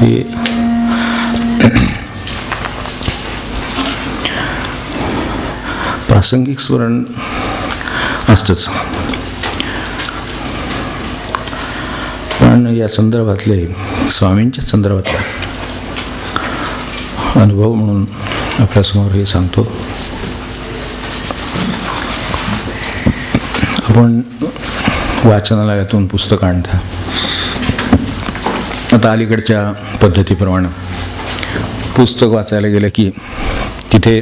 हे प्रासंगिक स्मरण असतंच, पण या संदर्भातले स्वामींच्या संदर्भातला अनुभव म्हणून आपल्यासमोर हे सांगतो. आपण वाचनालयातून पुस्तक आणता. आता अलीकडच्या पद्धतीप्रमाणे पुस्तक वाचायला गेलं की तिथे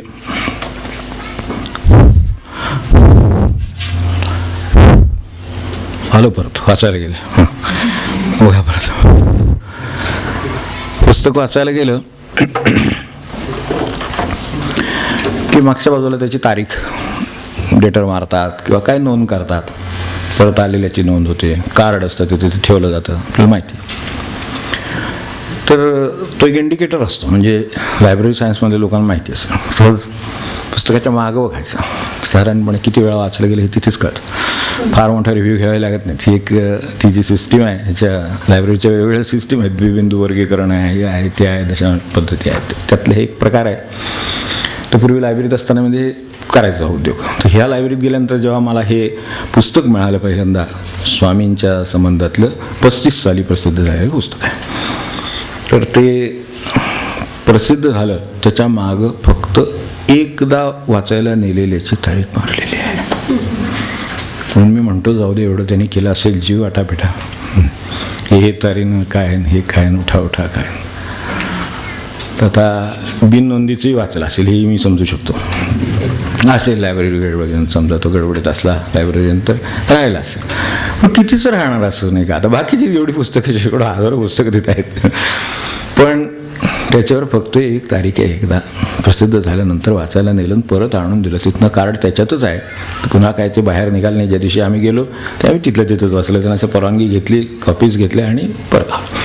आलो परत वाचायला गेलं. बघा परत पुस्तक वाचायला गेलं की मागच्या बाजूला त्याची तारीख डेटर मारतात किंवा काय नोंद करतात. परत आलेल्याची नोंद होते. कार्ड असतं ते तिथे ठेवलं जातं. आपल्याला माहिती. तर तो एक इंडिकेटर असतो. म्हणजे लायब्ररी सायन्समध्ये लोकांना माहिती असतं. रोज पुस्तकाच्या मागं बघायचं. साधारणपणे किती वेळा वाचलं गेलं हे तिथेच कळतं. फार मोठा रिव्ह्यू घ्यावे लागत नाही. ती जी सिस्टीम आहे ह्याच्या लायब्ररीच्या वेगवेगळ्या सिस्टीम आहेत. द्विबिंदू वर्गीकरण आहे, हे आहे, ते आहे, दशांश पद्धती आहेत. त्यातलं हे एक प्रकार आहे. तर पूर्वी लायब्ररीत असताना म्हणजे करायचा उद्योग. तर ह्या लायब्ररीत गेल्यानंतर जेव्हा मला हे पुस्तक मिळालं पहिल्यांदा, स्वामींच्या संबंधातलं 35 साली प्रसिद्ध झालेलं पुस्तक आहे. तर ते प्रसिद्ध झालं त्याच्या मागं फक्त एकदा वाचायला नेलेल्याची तारीख मारलेली आहे. म्हणून मी म्हणतो जाऊ दे, एवढं त्यांनी केलं असेल जीव आटापिटा. हे तारीन काय, हे काय, उठा उठा काय. तर आता बिननोंदीचंही वाचलं असेल हेही मी समजू शकतो. असेल लायब्ररी गडबडीनं, समजा तो गडबडीत असला लायब्ररीनंतर राहिला असेल. पण कितीच राहणार असं नाही का. आता बाकीची एवढी पुस्तकं शेकडो हजारो पुस्तकं तिथे आहेत. पण त्याच्यावर फक्त एक तारीख आहे. एकदा प्रसिद्ध झाल्यानंतर वाचायला नेलं, परत आणून दिलं. तिथनं कार्ड त्याच्यातच आहे. पुन्हा काय ते बाहेर निघालं नाही. ज्या दिवशी आम्ही गेलो त्यावेळी तिथलं तिथंच वाचलं. त्यांना असं परवानगी घेतली, कॉपीज घेतल्या आणि परत आलो.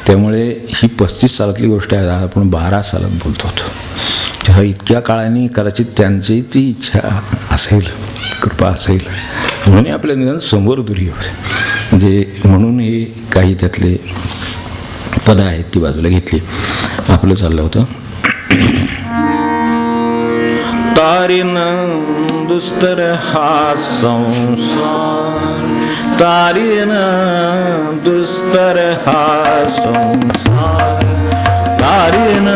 त्यामुळे ही 35 सालातली गोष्ट आहे. आपण 12 सालात बोलतो होतो. तेव्हा इतक्या काळाने कदाचित त्यांची ती इच्छा असेल, कृपा असेल म्हणून आपल्या निदान समोर दुरी होते. म्हणजे म्हणून हे काही त्यातले पदं आहेत ती बाजूला घेतली. आपलं चाललं होतं. तारीन दुस्तर हा संसार, तारीन दुस्तर हा संसार, तारीन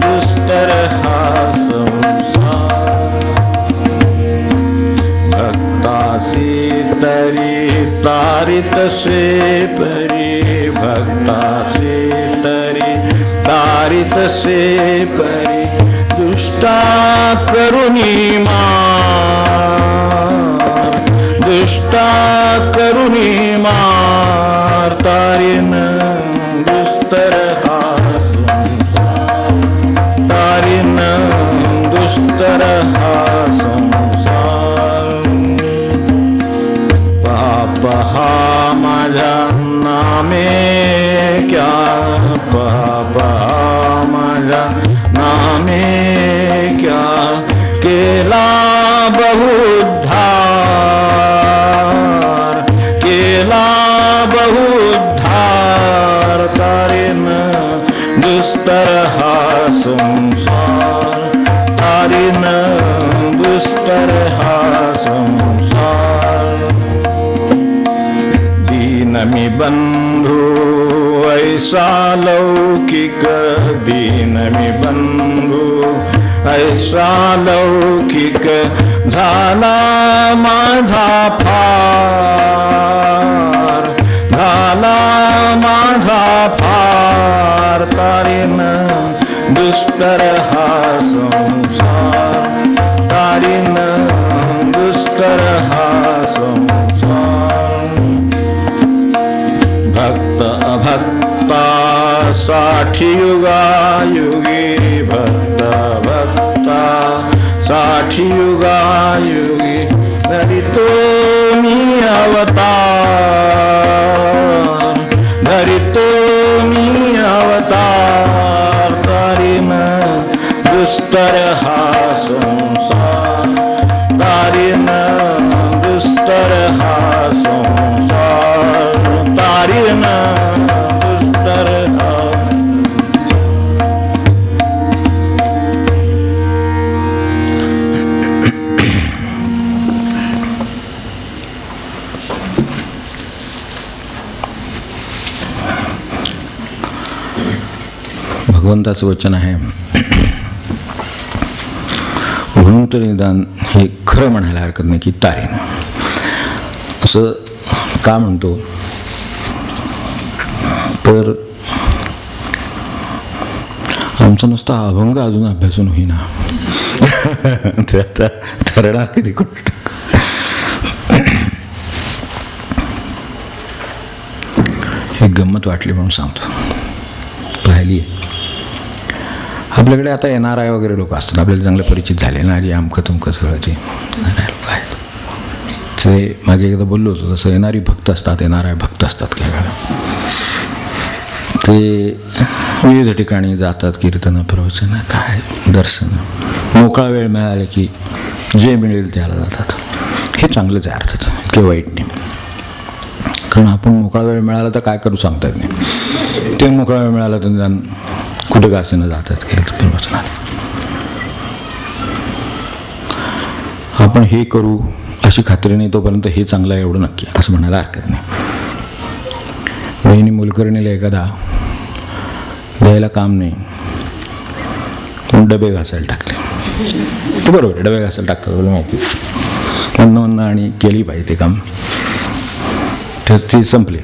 दुस्तर हा संसार. भक्तासी तरी तारितसे परी, भक्तासी तरी तारितसे परी. दुष्टा करुणी मार, दुष्टा करुणी मार. तारीन दुस्तर हा संसार, तारीन दुस्तर हा संसार. पाप हा माझ्या नामे क्या, पाप हा माझ्या नामे क्या. केला बहुद्धार, केला बहुद्धार. तारीन दुस्तर हा संसार, तारीन दुस्तर हा संसार. दीन मी बंधू ऐसा लौकिक, दीन मी बंधू ऐसा लौकिक. झाला माझा फार, झाला माझा फार. तारीन दुस्तर हा संसार, तारीन दुस्तर हा संसार. भक्त अभक्ता साठी युगायुगी, भक्त भक्ता साठी युगायुगी. धरितो मी अवतार, धरितो मी अवतार. तारीन दुस्तर हा संसार, तारीन दुस्तर हा संसार. तारीन भगवंताचं वचन आहे म्हणून तर निदान हे खरं म्हणायला हरकत नाही की तारेनं. असं का म्हणतो तर आमचा नुसता अभंग अजून अभ्यासून होईना. ते आता ठरणार किती कुठं. एक गंमत वाटली म्हणून सांगतो, पाहिली आहे. आपल्याकडे आता NRI वगैरे लोक असतात, आपल्याला चांगले परिचित झाले. NRI अमकं तुमकं सगळं ते लोक आहेत. ते मागे एकदा बोललो होतो तसं NRI भक्त असतात, NRI भक्त असतात काही वेळा. ते विविध ठिकाणी जातात, कीर्तनं, प्रवचनं, काय दर्शनं, मोकळा वेळ मिळाला की जे मिळेल त्याला जातात. हे चांगलंच आहे अर्थात, इतके वाईट नाही. कारण आपण मोकळा वेळ मिळाला तर काय करू सांगता येत नाही. ते मोकळा वेळ मिळाला तर निदान कुठे गासेनं जातात कीर्तन प्रवचनाला. आपण हे करू अशी खात्री नाही तोपर्यंत हे चांगलं आहे एवढं नक्की असं म्हणायला हरकत नाही. बहिणी मोलकरणीला एखादा द्यायला काम नाही पण डबे घासायला टाकले. ते बरोबर आहे, डबे घासायला टाकतात, मला माहिती. म्हणणं आणि केली पाहिजे ते काम. तर ती संपली.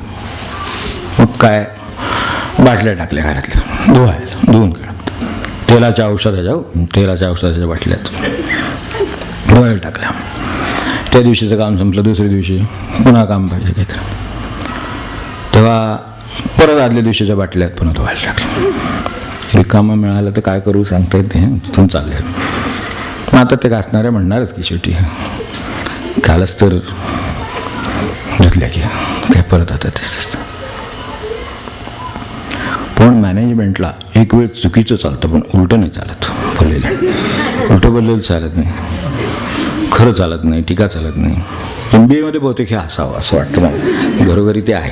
मग काय, बाटल्या टाकल्या घरातल्या धुवायला, धुवून काढ. तेलाच्या औषधाच्या बाटल्यात धुवायला टाकल्या. त्या दिवशीचं काम संपलं, दुसऱ्या दिवशी पुन्हा काम पाहिजे काहीतरी, तेव्हा परत आदल्या दिवशीच्या बाटल्यात पुन्हा धुवायला टाकलं. रिकामं मिळालं तर काय करू सांगता येते, तिथून चालले. मग आता ते घासणारे म्हणणारच की शेवटी कालच तर धुतल्या की काय परत आता तेच. पण मॅनेजमेंटला एक वेळ चुकीचं चालतं पण उलटं नाही चालत. बोललेलं उलटं बोललेलं चालत नाही, खरं चालत नाही, टीका चालत नाही. MBA मध्ये बहुतेक हे असावं असं वाटतं मला. घरोघरी ते आहे.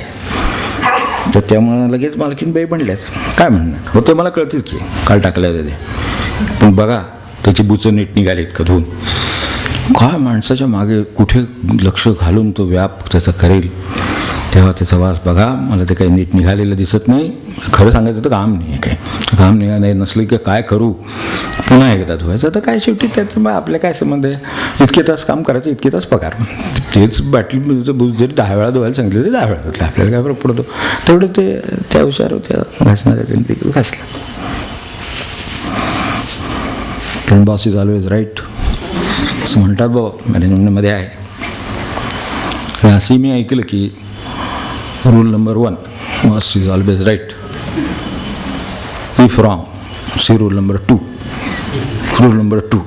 तर त्यामुळे लगेच मालकीन बाई म्हणल्याच काय म्हणणार होतं मला कळतेच की काल टाकल्या ते. पण बघा त्याची बुचं नीट निघालीत का धुवून. काय माणसाच्या मागे कुठे लक्ष घालून तो व्याप त्याचा करेल तेव्हा त्याचा वास बघा. मला ते काही नीट निघालेलं दिसत नाही. खरं सांगायचं तर काम नाही आहे, काही काम निघाले नसलं की काय करू, पुन्हा एकदा धुवायचं. तर काय शेवटी त्याचं मग आपल्या काय संबंध आहे. इतके तास काम करायचं, इतके तास पगार. तेच बाटली जरी 10 वेळा धुवायला सांगितलं तरी 10 वेळा धुतलं, आपल्याला काय फरक पडतो. तेवढं ते त्या हुशार त्या घासणाऱ्या त्यांनी ते घासलं. पण बॉस इज ऑलवेज राईट असं म्हणतात बाबा, मॅनेजमेंटमध्ये आहे. असंही मी ऐकलं की rule number 1, boss is always right. If wrong see rule number 2. Rule number 2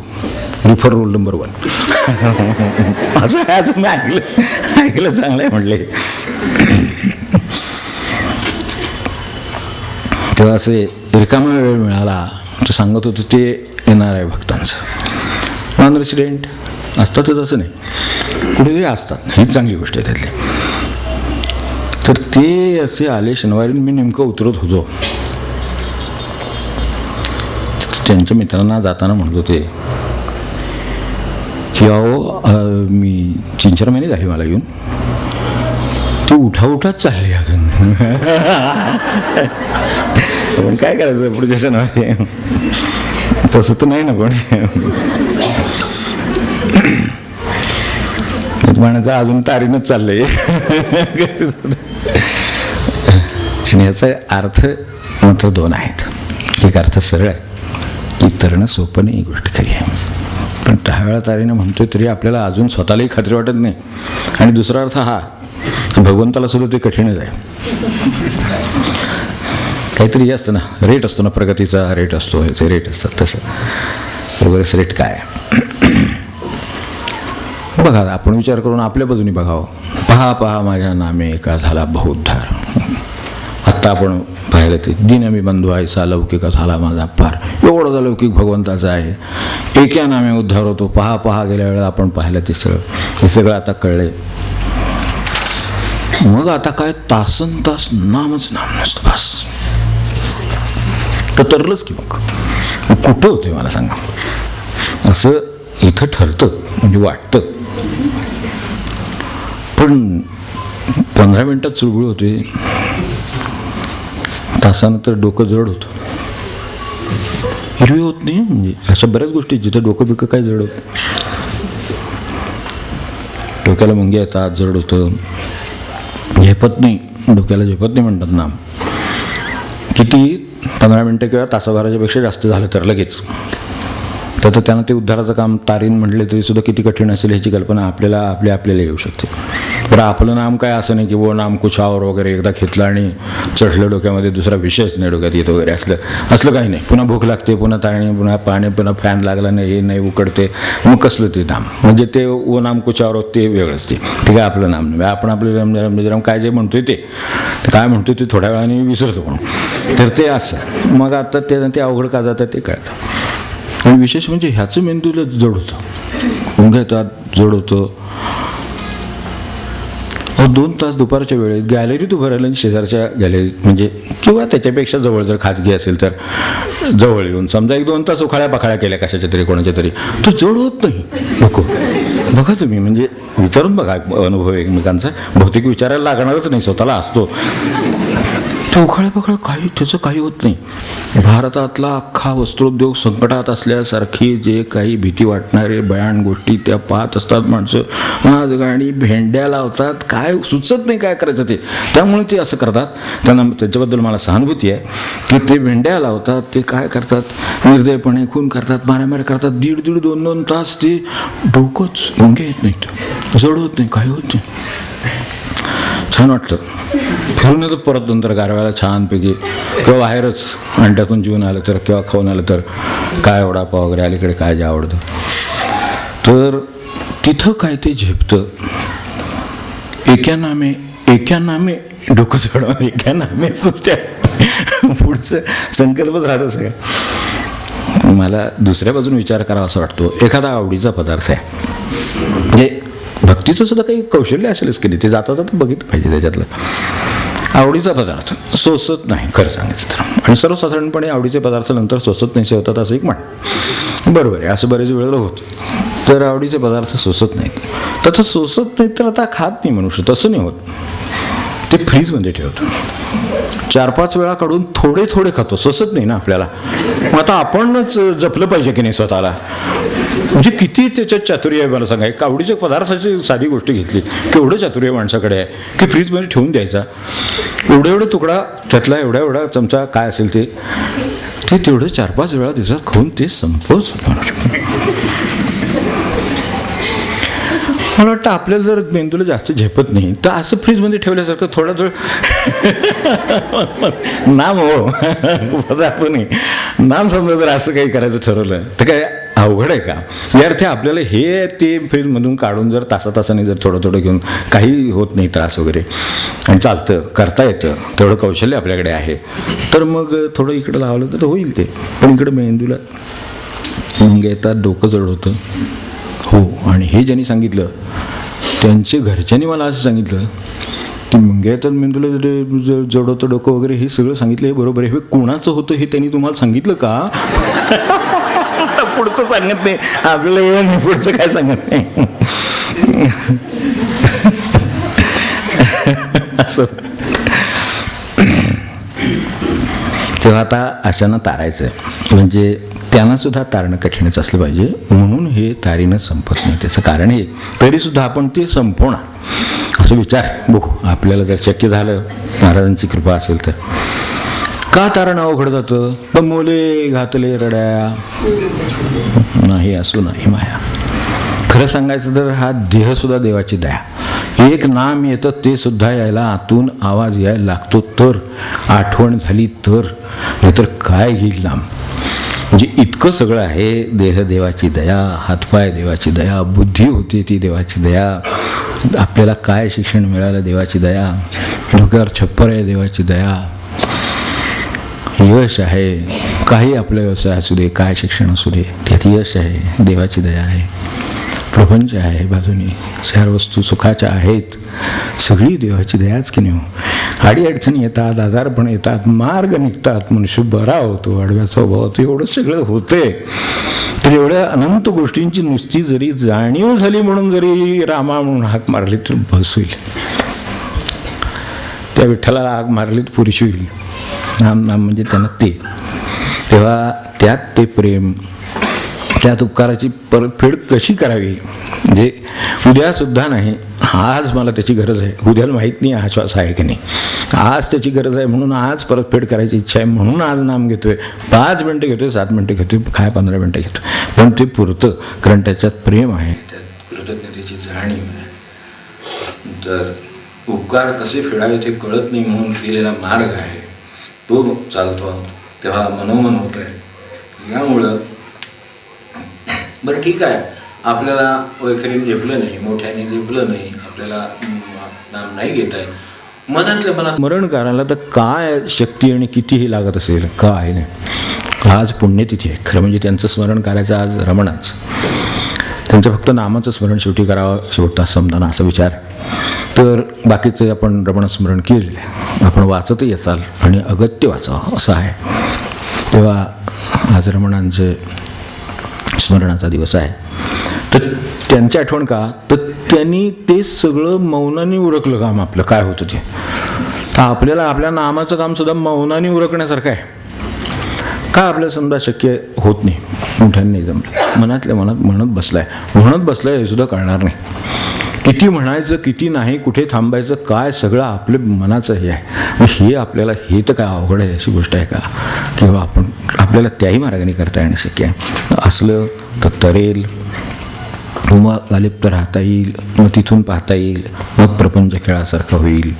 refer rule number 1. असं मी ऐकलं चांगलं आहे म्हटले. तेव्हा असे रिकामा वेळ मिळाला तर सांगत होतं ते NRI भक्तांचं. नॉन रेसिडेंट असतातच असं नाही, कुठेतरी असतात, ही चांगली गोष्ट आहे त्यातली. तर ते असे आले शनिवारी. मी नेमकं उतरत होतो, त्यांच्या मित्रांना जाताना म्हणत होते की अहो मी 3-4 महिने झाले मला येऊन, तू उठाच चालली अजून. पण काय करायचं पुढच्या शनिवारी, तसं तर नाही ना कोणी. म्हणायचं अजून तारीनच चाललंय. आणि याचा अर्थ मात्र 2 आहेत. एक अर्थ सरळ आहे, इतरणं सोपं नाही, ही गोष्ट खरी आहे. पण 10 वेळा तारीनं म्हणतोय तरी आपल्याला अजून स्वतःलाही खात्री वाटत नाही. आणि दुसरा अर्थ हा, भगवंताला सुद्धा ते कठीणच आहे. काहीतरी हे असतं ना, रेट असतो ना, प्रगतीचा रेट असतो, ह्याचे रेट असतात, तसं वगैरे रेट काय बघा. आपण विचार करून आपल्या बाजूने बघावं. पहा माझ्या नामे का झाला बहुद्धार. आत्ता आपण पाहिलं ते दिनमी बंधू आयसा लौकिक झाला माझा पार. एवढं अलौकिक भगवंताचं आहे. एका नामे उद्धार होतो. पहा गेल्या वेळेला आपण पाहिलं ते सगळं आता कळलंय. मग आता काय तासन तास नामच नाम नसतं बस. तर तरलंच की मग कुठं होते मला सांगा. असं इथं ठरतं म्हणजे वाटतं. पण 15 मिनिटात चुळबुळ होते, तासानं तर डोकं जड होतं. हिरवी होत नाही. म्हणजे अशा बऱ्याच गोष्टी जिथं डोकं बिकं काय जड होतं, डोक्याला मुंग्या येतात, जड होतं, झेपत नाही, डोक्याला झेपत नाही म्हणतात ना. किती 15 मिनटं किंवा तासाभराच्या पेक्षा जास्त झालं तर लगेच तर त्यानं ते उद्धाराचं काम तारीन म्हटले तरी सुद्धा किती कठीण असेल ह्याची कल्पना आपल्याला येऊ शकते. बरं, आपलं नाम काय असं नाही की वो नाम कुशावर वगैरे एकदा घेतलं आणि चढलं डोक्यामध्ये, दुसरा विषयच नाही डोक्यात येत वगैरे, असलं काही नाही. पुन्हा भूक लागते, पुन्हा ताळणी, पुन्हा पाणी, पुन्हा फॅन लागला नाही, हे नाही, उकडते, मग कसलं ते नाम. म्हणजे ते वो नाम कुशावर ते वेगळंच, ते काय आपलं नाम नाही. आपण आपलं काय जे म्हणतोय ते काय म्हणतोय ते थोड्या वेळाने विसरतो म्हणून. तर ते असं मग आता ते अवघड का जातं ते कळतं. आणि विशेष म्हणजे ह्याचं मेंदूला जड होतं, ऊंघ येतात, जड होतं. 2 तास दुपारच्या वेळेत गॅलरीत उभं राहिलं, शेजारच्या गॅलरीत म्हणजे किंवा त्याच्यापेक्षा जवळ जर खाजगी असेल तर जवळ येऊन समजा 1-2 तास उखाळ्या पाखाळ्या केल्या कशाच्या तरी कोणाच्या तरी, तो जड होत नाही. नको बघा तुम्ही, म्हणजे विचारून बघा अनुभव एकमेकांचा. भौतिक विचारायला लागणारच नाही, स्वतःला असतो. ते उखाळ्या पाखाळ्या त्याचं काही होत नाही. भारतातला अख्खा वस्त्रोद्योग संकटात असल्यासारखी जे काही भीती वाटणारे भयान गोष्टी त्या पाहत असतात माणसं. आज गाणी भेंड्या लावतात, काय सुचत नाही काय करायचं ते, त्यामुळे ते असं करतात. त्याच्याबद्दल मला सहानुभूती आहे की ते भेंड्या लावतात, ते काय करतात, निर्दयपणे खून करतात, मारामारी करतात, 1.5-1.5, 2-2 तास ते डोकंच मुंग्या येत नाहीत, जड होत नाही, काही होत नाही. छान वाटतं. फिरून येतं परत नंतर गारव्याला छानपैकी, किंवा बाहेरच अंड्यातून जेवून आलं तर किंवा खाऊन आलं तर काय वडापाव वगैरे अलीकडे काय जे आवडतं तर तिथं काय ते झेपतं. एका नामे डोकं चढवून एका नामे सुचत्या पुढचं संकल्पच राहतं सगळं. मला दुसऱ्या बाजून विचार करावा असं वाटतो. एखादा आवडीचा पदार्थ आहे, म्हणजे भक्तीचं सुद्धा काही कौशल्य असेलच की नाही, ते जाता जाता बघितलं पाहिजे. त्याच्यातलं आवडीचा पदार्थ सोसत नाही खरं सांगायचं तर, आणि सर्वसाधारणपणे आवडीचे पदार्थ नंतर सोसत नाही होतात असं एक म्हण बरोबर आहे. असं बरेच वेळेला होतं. तर आवडीचे पदार्थ सोसत नाहीत, तसं सोसत नाहीत तर आता खात नाही मनुष्य, तसं नाही होत. ते फ्रीजमध्ये ठेवतो, 4-5 वेळा काढून थोडे थोडे खातो, सोसत नाही ना आपल्याला. मग आता आपणच जपलं पाहिजे की नाही स्वतःला. म्हणजे किती त्याच्यात चातुर्य आहे मला सांगा. एक आवडीच्या पदार्थाची साधी गोष्ट घेतली, केवढं चातुर्य माणसाकडे आहे की फ्रीजमध्ये ठेवून द्यायचा, एवढा तुकडा त्यातला एवढा चमचा काय असेल ते तेवढं 4-5 वेळा दिवसात खाऊन ते संपवच. मला वाटतं आपल्याला जर मेंदूला जास्त झेपत नाही तर असं फ्रीजमध्ये ठेवल्यासारखं थोडं नाम हो पदार्थ नाही, नाम समजा जर असं काही करायचं ठरवलं तर काय अवघड आहे का यार. ते आपल्याला हे ते फ्रीजमधून काढून जर तासाने जर थोडं घेऊन काही होत नाही त्रास वगैरे आणि चालतं, करता येतं, तेवढं कौशल्य आपल्याकडे आहे, तर मग थोडं इकडं लावलं तर होईल ते. पण इकडं मेंदूला मग येतात, डोकं जड होतं. हो, आणि हे ज्यांनी सांगितलं त्यांचे घरच्यांनी मला असं सांगितलं की मुंग्या येतात मेंदूला जड होतं डोकं वगैरे, हे सगळं सांगितलं. हे बरोबर आहे. हे कोणाचं होतं हे त्यांनी तुम्हाला सांगितलं का? पुढचं सांगत नाही आपल्याला, एवढं नाही पुढचं काय सांगत नाही असं. तेव्हा आता अशांना तारायचं आहे, म्हणजे त्यांना सुद्धा तारणं कठीणच असलं पाहिजे, म्हणून हे तारीनं संपत नाही. त्याचं कारण हे तरीसुद्धा आपण ते संपवणार असं विचार बघू. आपल्याला जर शक्य झालं, महाराजांची कृपा असेल तर. का तारण अवघड जातं? पण मोले घातले रड्या नाही असो नाही माया. खरं सांगायचं तर हा देहसुद्धा देवाची दया. एक नाम येतं ते सुद्धा यायला आतून आवाज यायला लागतो तर, आठवण झाली तर, नाहीतर काय घेईल नाम. म्हणजे इतकं सगळं आहे. देह देवाची दया, हातपाय देवाची दया, बुद्धी होती ती देवाची दया, आपल्याला काय शिक्षण मिळालं देवाची दया, डोक्यावर छप्पर आहे देवाची दया, यश आहे, काही आपला व्यवसाय असू दे, काय शिक्षण असू दे, त्यात यश आहे, देवाची दया आहे, प्रपंच आहे बाजूनी, सर्व वस्तू सुखाच्या आहेत, सगळी देवाची दयाच की नाही. अडीअडचणी येतात, आजारपण येतात, मार्ग निघतात, मनुष्य बरा होतो, आडव्या स्वभाव होतो, एवढं सगळं होते. तर एवढ्या अनंत गोष्टींची नुसती जरी जाणीव झाली म्हणून जरी रामा म्हणून हाक मारली तर बस होईल. त्या विठ्ठलाला हाक मारली तर पुरेशी होईल. नाम नाम म्हणजे त्यांना ते तेव्हा त्यात ते प्रेम, त्यात उपकाराची परतफेड कशी करावी, जे उद्यासुद्धा नाही, आज मला त्याची गरज आहे, उद्याला माहीत नाही हा श्वास आहे की नाही, आज त्याची गरज आहे म्हणून आज परतफेड करायची इच्छा आहे म्हणून आज नाम घेतोय, 5 मिनटं घेतोय, 7 मिनटं घेतोय, काय 15 मिनटं घेतोय, पण ते पुरतं, कारण त्याच्यात प्रेम आहे, त्यात कृतज्ञतेची जाणीव आहे. तर उपकार कसे फेडावे ते कळत नाही म्हणून दिलेला मार्ग आहे तो चालतो, तेव्हा मनोमन होत आहे. यामुळं बरं ठीक आहे, आपल्याला वैखरीने झेपलं नाही, मोठ्याने झेपलं नाही, आपल्याला नाम नाही घेता आहे, मनातल्या मनात स्मरण करायला तर काय शक्ती आणि कितीही लागत असेल, काय नाही. आज पुण्यतिथी आहे खरं म्हणजे, त्यांचं स्मरण करायचं आज रमणाच, त्यांचं फक्त नामाचं स्मरण शेवटी करावं शेवटचा समजाना असा विचार. तर बाकीचं आपण रमणस्मरण केलेलं आहे, आपण वाचतही असाल आणि अगत्य वाचावं असं आहे. तेव्हा आज रमणांचे स्मरणाचा दिवस आहे. तर त्यांची आठवण का, तर त्यांनी ते सगळं मौनाने उरकलं काम आपलं काय होतं ते. तर आपल्याला आपल्या नामाचं कामसुद्धा मौनाने उरकण्यासारखं आहे. का आपल्याला समजा शक्य होत नाही, मोठ्याने नाही जमलं, मनातल्या मनात म्हणत बसलाय हे सुद्धा कळणार नाही. किती म्हणायचं किती नाही, कुठे थांबायचं काय, सगळं आपलं मनाचं हे आहे. हे आपल्याला हे तर काय अवघड आहे अशी गोष्ट आहे का, किंवा आपल्याला त्याही मार्गाने करता येणं शक्य आहे. असलं तर तरेल, मग अलिप्त राहता येईल, मग तिथून पाहता येईल, मग प्रपंच खेळासारखं होईल,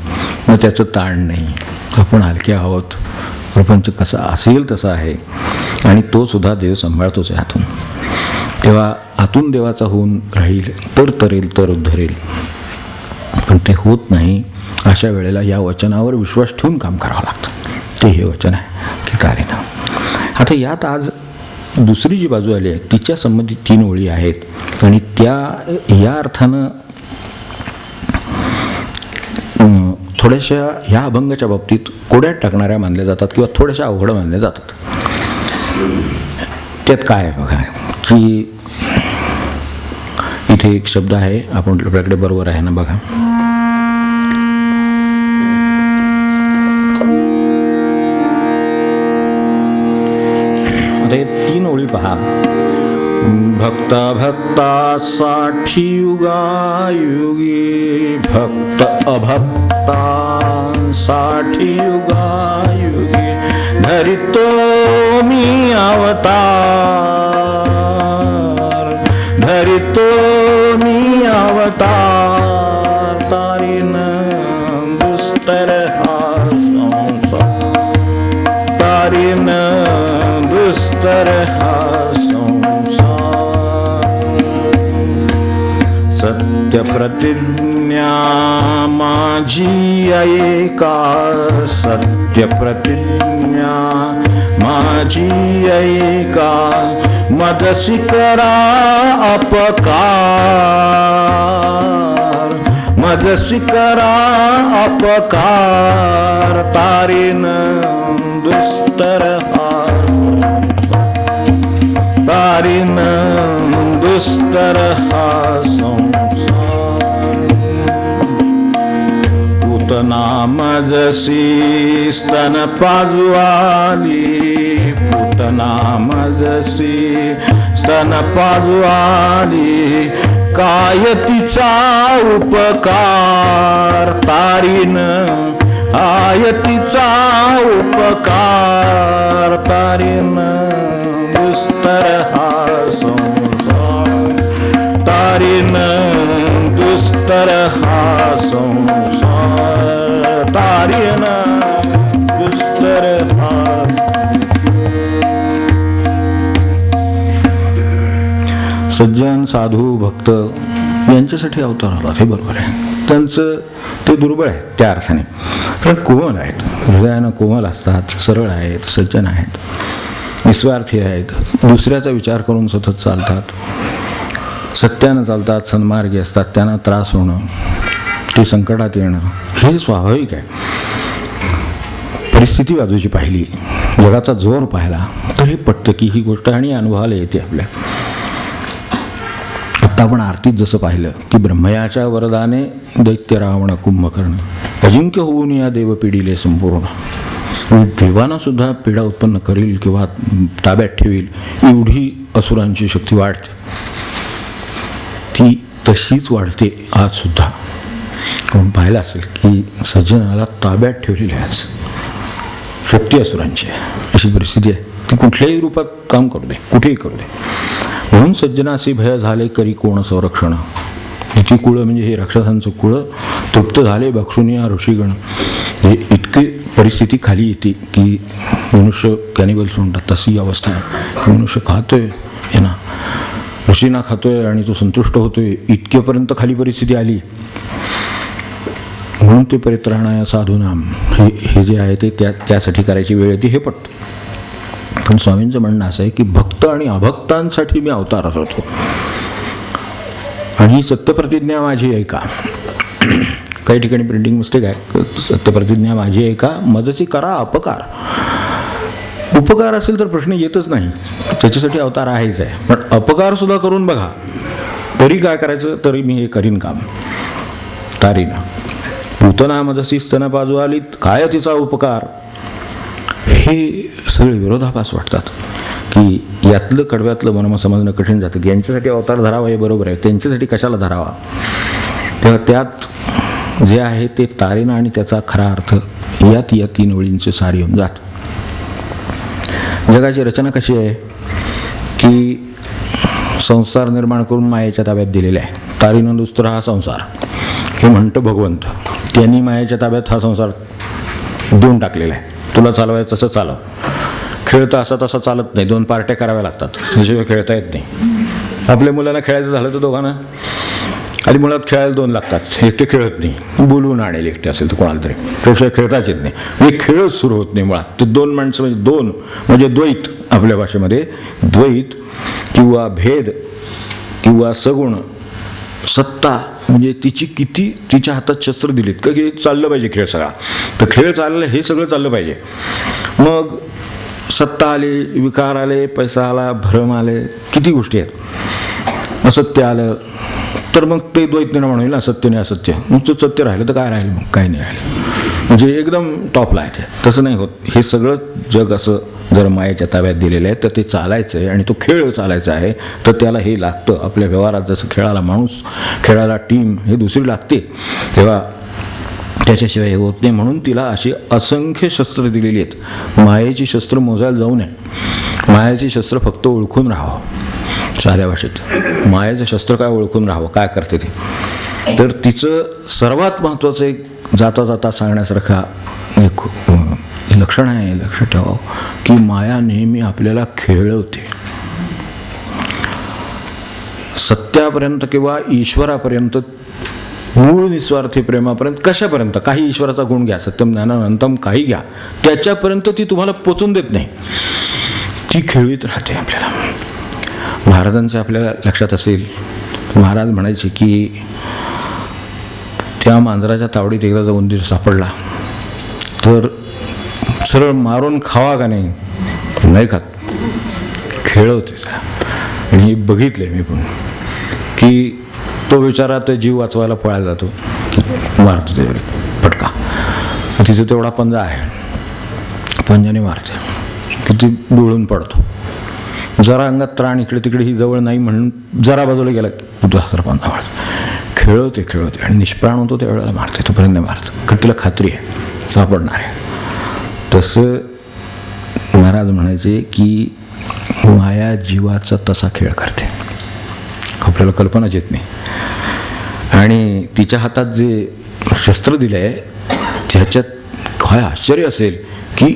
मग त्याचं ताण नाही, आपण हलके आहोत, प्रपंच कसा असेल तसा आहे आणि तो सुद्धा देव सांभाळतोच आहे हातून. तेव्हा आतून देवाचा होऊन राहील तर तरेल तर उद्धरेल, पण ते होत नाही. अशा वेळेला या वचनावर विश्वास ठेवून काम करावं लागतं. ते हे वचन आहे की कारेना. आता यात आज दुसरी जी बाजू आली आहे तिच्या संबंधित 3 ओळी आहेत आणि त्या या अर्थानं थोड्याशा ह्या अभंगाच्या बाबतीत कोड्यात टाकणाऱ्या मानल्या जातात किंवा थोड्याशा अवघड मानल्या जातात. त्यात काय आहे बघा की इथे एक शब्द आहे, आपण आपल्याकडे बरोबर आहे ना बघा, आता 3 ओळी पहा. भक्ता भक्तासाठी युगायुगी, भक्त अभक्तासाठी युगायुगी, धरितो मी अवतार, धरितो मी अवतार, तारीन दुस्तर हा संसार, तारीन दुस्तर हा सत्य प्रतिज्ञा माझी ऐका, सत्य प्रतिज्ञा माझी ऐका, मदसी करा अपकार, मदसी करा अपकार, तारीन दुस्तर हा, तारीन दुस्तर हा संसार. पूतना मजसी स्तन पाजवाली, पूतना मजसी स्तन पाजवाली, काय तिचा उपकार, तारीन आय तिचा उपकार, तारीन दुस्तर हा संसार, तारीन दुस्तर हा संसार, तारीन दुस्तर हा. सज्जन साधू भक्त यांच्यासाठी अवतार आला हे बरोबर आहे. त्यांचं ते दुर्बळ आहे त्या अर्थाने, कारण कोमल आहेत, हृदयानं कोमल असतात, सरळ आहेत, सज्जन आहेत, निस्वार्थी आहेत, दुसऱ्याचा विचार करून सतत चालतात, सत्यानं चालतात, सन्मार्गी असतात. त्यांना त्रास होणं, ते संकटात येणं हे स्वाभाविक आहे. परिस्थिती बाजूची पाहिली, जगाचा जोर पाहिला तर हे पटतं की ही गोष्ट आणि अनुभवाला येते आपल्या. आत्ता आपण आरतीत जसं पाहिलं की ब्रह्मयाच्या वरदाने दैत्य रावण कुंभकर्ण, अजिंक्य होऊन या देव पिढीले संपूर्ण. देवांनासुद्धा पीडा उत्पन्न करेल किंवा ताब्यात ठेवील एवढी असुरांची शक्ती वाढते. ती तशीच वाढते आजसुद्धा. आपण पाहिलं असेल की सज्जनाला ताब्यात ठेवलेली आहे आज शक्ती असुरांची अशी परिस्थिती आहे. ती कुठल्याही रूपात काम करू दे, कुठेही करू दे. म्हणून सज्जनासी भय झाले करी कोण संरक्षण. हिची कुळं म्हणजे हे राक्षसांचं कुळं तृप्त झाले बक्षुनी या ऋषीगण. हे इतकी परिस्थिती खाली येते की मनुष्य कॅनिबल्स म्हणतात तशी अवस्था आहे की मनुष्य खातोय हे ना, ऋषींना खातोय आणि तो संतुष्ट होतोय, इतकेपर्यंत खाली परिस्थिती आली. म्हणून ते परित्राणाय साधूनाम हे जे आहे ते त्यासाठी करायची वेळ येते हे पटतं. पण स्वामींचं म्हणणं असं आहे की भक्त आणि अभक्तांसाठी मी अवतार होतो आणि ही सत्यप्रतिज्ञा माझी आहे का. काही ठिकाणी प्रिंटिंग मिस्टेक आहे. सत्यप्रतिज्ञा माझी आहे का, मजसी करा अपकार. उपकार असेल तर प्रश्न येतच नाही, त्याच्यासाठी अवतार आहेच आहे. पण अपकार सुद्धा करून बघा तरी काय करायचं, तरी मी हे करीन काम तारीना. पूतना मजसी स्तन बाजू आली काय तिचा उपकार. हे सगळे विरोधाभास वाटतात की यातलं कडव्यातलं मन समजणं कठीण जातं की यांच्यासाठी अवतार धरावा हे बरोबर आहे, त्यांच्यासाठी कशाला धरावा. तेव्हा त्यात जे आहे ते तारीना आणि त्याचा खरा अर्थ यात या 3 ओळींचे सार येऊन जात. जगाची रचना कशी आहे की संसार निर्माण करून मायेच्या ताब्यात दिलेला आहे. तारीनं दुसरा हा संसार हे म्हणतं भगवंत, त्यांनी मायेच्या ताब्यात हा संसार देऊन टाकलेला आहे. तुला चालवायचं तसं चालव. खेळतं असं तसं चालत नाही, 2 पार्ट्या कराव्या लागतात, त्याशिवाय खेळता येत नाही. आपल्या मुलांना खेळायचं झालं तर दोघांना आधी मुळात खेळायला 2 लागतात. एकटे खेळत नाही, बोलवून आणेल एकटे असेल तर कोणाला तरी, त्याशिवाय खेळताच येत नाही. म्हणजे खेळच सुरू होत नाही मुळात. ते 2 माणसं म्हणजे 2 म्हणजे द्वैत. आपल्या भाषेमध्ये द्वैत किंवा भेद किंवा सगुण सत्ता म्हणजे तिची किती तिच्या हातात शस्त्र दिलीत का की चाललं पाहिजे खेळ सगळा. तर खेळ चाललं हे सगळं चाललं पाहिजे. मग सत्ता आली, विकार आले, पैसा आला, भ्रम आले, किती गोष्टी आहेत. असत्य आलं तर मग ते द्वैत निर्माण होईल ना, सत्य नाही असत्य. मग सत्य राहिलं तर काय राहील, मग काही नाही राहिलं. म्हणजे एकदम टॉपला आहे ते. तसं नाही होत. हे सगळं जग असं जर मायेच्या ताब्यात दिलेलं आहे तर ते चालायचं आहे आणि तो खेळ चालायचा आहे तर त्याला हे लागतं. आपल्या व्यवहारात जसं खेळाला माणूस, खेळाला टीम हे दुसरी लागते, तेव्हा त्याच्याशिवाय हे होत नाही. म्हणून तिला अशी असंख्य शस्त्र दिलेली आहेत. मायेची शस्त्र मोजायला जाऊ नये. मायेची शस्त्र फक्त ओळखून राहावं. साध्या भाषेत मायेचं शस्त्र काय ओळखून राहावं, काय करते ते. तर तिचं सर्वात महत्त्वाचं एक जाता जाता सांगण्यासारखा एक लक्षण आहे, लक्षात ठेवावं की माया नेहमी आपल्याला खेळवते. सत्यापर्यंत किंवा ईश्वरापर्यंत, मूळ निस्वार्थी प्रेमापर्यंत, कशापर्यंत, काही ईश्वराचा गुण घ्या, सत्यम ज्ञानानंतम काही घ्या, त्याच्यापर्यंत ती तुम्हाला पोचून देत नाही. ती खेळवीत राहते आपल्याला. महाराजांचं आपल्याला लक्षात असेल, महाराज म्हणायचे की त्या मांजराच्या तावडीत एकदा जर उंदीर सापडला तर सरळ मारून खावा का नाही, नाही खात, खेळवते. आणि हे बघितले मी पण की तो विचारात जीव वाचवायला पळायला जातो की मारतो त्याच्यावर फटका. तिचं तेवढा पंजा आहे, पंजाने मारते की ती बुळून पडतो. जरा अंगात त्राण इकडे तिकडे, ही जवळ नाही म्हणून जरा बाजूला गेला की दुसरा पंजा मारतो. खेळवते खेळवते आणि निष्प्राण होतो त्यावेळेला मारते, तोपर्यंत नाही मारत, कारण तिला खात्री आहे सापडणार आहे. तसं महाराज म्हणायचे की माया जीवाचा तसा खेळ करते, आपल्याला कल्पनाच येत नाही. आणि तिच्या हातात जे शस्त्र दिलं आहे त्याच्यात काय आश्चर्य असेल की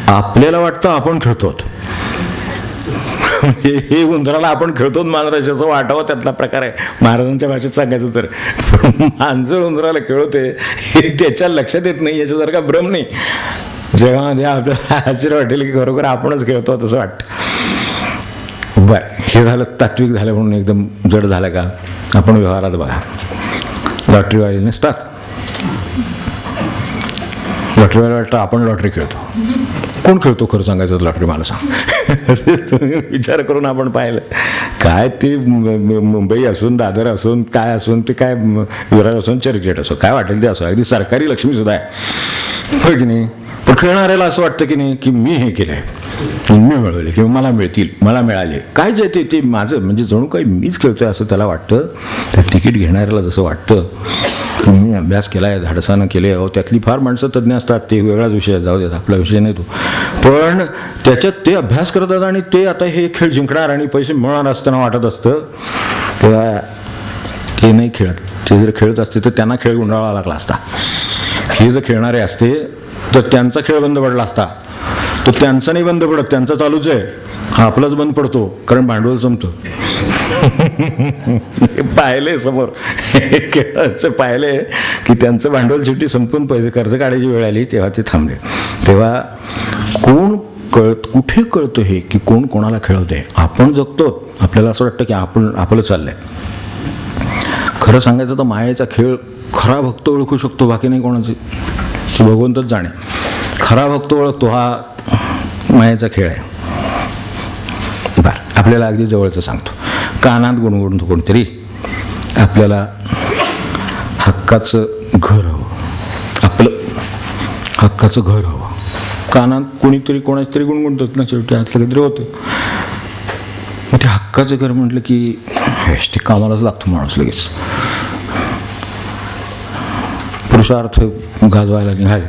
आपल्याला वाटतं आपण खेळतो, हे उंदराला आपण खेळतो मांजराशी असं वाटावं, त्यातला प्रकार आहे. महाराजांच्या भाषेत सांगायचं तर मांजर उंदराला खेळवते हे त्याच्या लक्षात येत नाही, याच्यासारखा भ्रम नाही. जगामध्ये आपल्याला आश्चर्य वाटेल की खरोखर आपणच खेळतो तसं वाटतं. बरं, हे झालं तात्विक झालं म्हणून एकदम जड झालं का. आपण व्यवहारात बघा, लॉटरीवाले नसतात, लॉटरीवाला वाटतं आपण लॉटरी खेळतो. कोण खेळतो खरं सांगायचं लॉटरी मला सांग. तुम्ही विचार करून आपण पाहिलं काय ती मुंबई असून दादर असून काय असून ते काय विरार असून चर्चगेट असो काय वाटेल ते असो अगदी सरकारी लक्ष्मीसुद्धा आहे हो की नाही. पण खेळणाऱ्याला असं वाटतं की नाही की मी हे केलं आहे, मी मिळवले किंवा मला मिळतील, मला मिळाले काय जे ते माझं म्हणजे जणू काही मीच खेळतोय असं त्याला वाटतं. त्या तिकीट घेणाऱ्याला जसं वाटतं मी अभ्यास केला आहे, धाडसानं केले अहो त्यातली फार माणसं तज्ज्ञ असतात, ते वेगळाच विषय जाऊ देत, आपला विषय नाही तो. पण त्याच्यात ते अभ्यास करतात आणि ते आता हे खेळ जिंकणार आणि पैसे मिळणार असताना वाटत असतं तेव्हा ते नाही खेळत. ते जर खेळत असते तर त्यांना खेळ गुंडाळावा लागला असता. हे जर खेळणारे असते तर त्यांचा खेळ बंद पडला असता. तो त्यांचा नाही बंद पडत, त्यांचा चालूच आहे, हा आपलाच बंद पडतो कारण भांडवल संपतं. पाहिले समोर खेळाचं पाहिले की त्यांचं भांडवल शेवटी संपून पैसे कर्ज काढायची वेळ आली तेव्हा ते थांबले. तेव्हा कोण कुठे कळतं हे की कोण कोणाला खेळवते. आपण जगतो, आपल्याला असं वाटतं की आपलं चाललंय. खरं सांगायचं तर मायेचा खेळ खरा भक्त ओळखू शकतो, बाकी नाही कोणाचे, ते भगवंतच जाणे. खरा भक्त ओळखतो हा मायेचा खेळ आहे. बरं आपल्याला अगदी जवळचं सांगतो. कानात गुणगुणतो कोणतरी आपल्याला हक्काचं घर हवं, आपलं हक्काचं घर हवं. कानात कोणीतरी कोणाच तरी गुणगुणतात ना, शेवटी हातलं काहीतरी होतं. मग ते हक्काचं घर म्हटलं की ते कामालाच लागतो माणूस लगेच. पुरुषार्थ गाजवायला निघाले,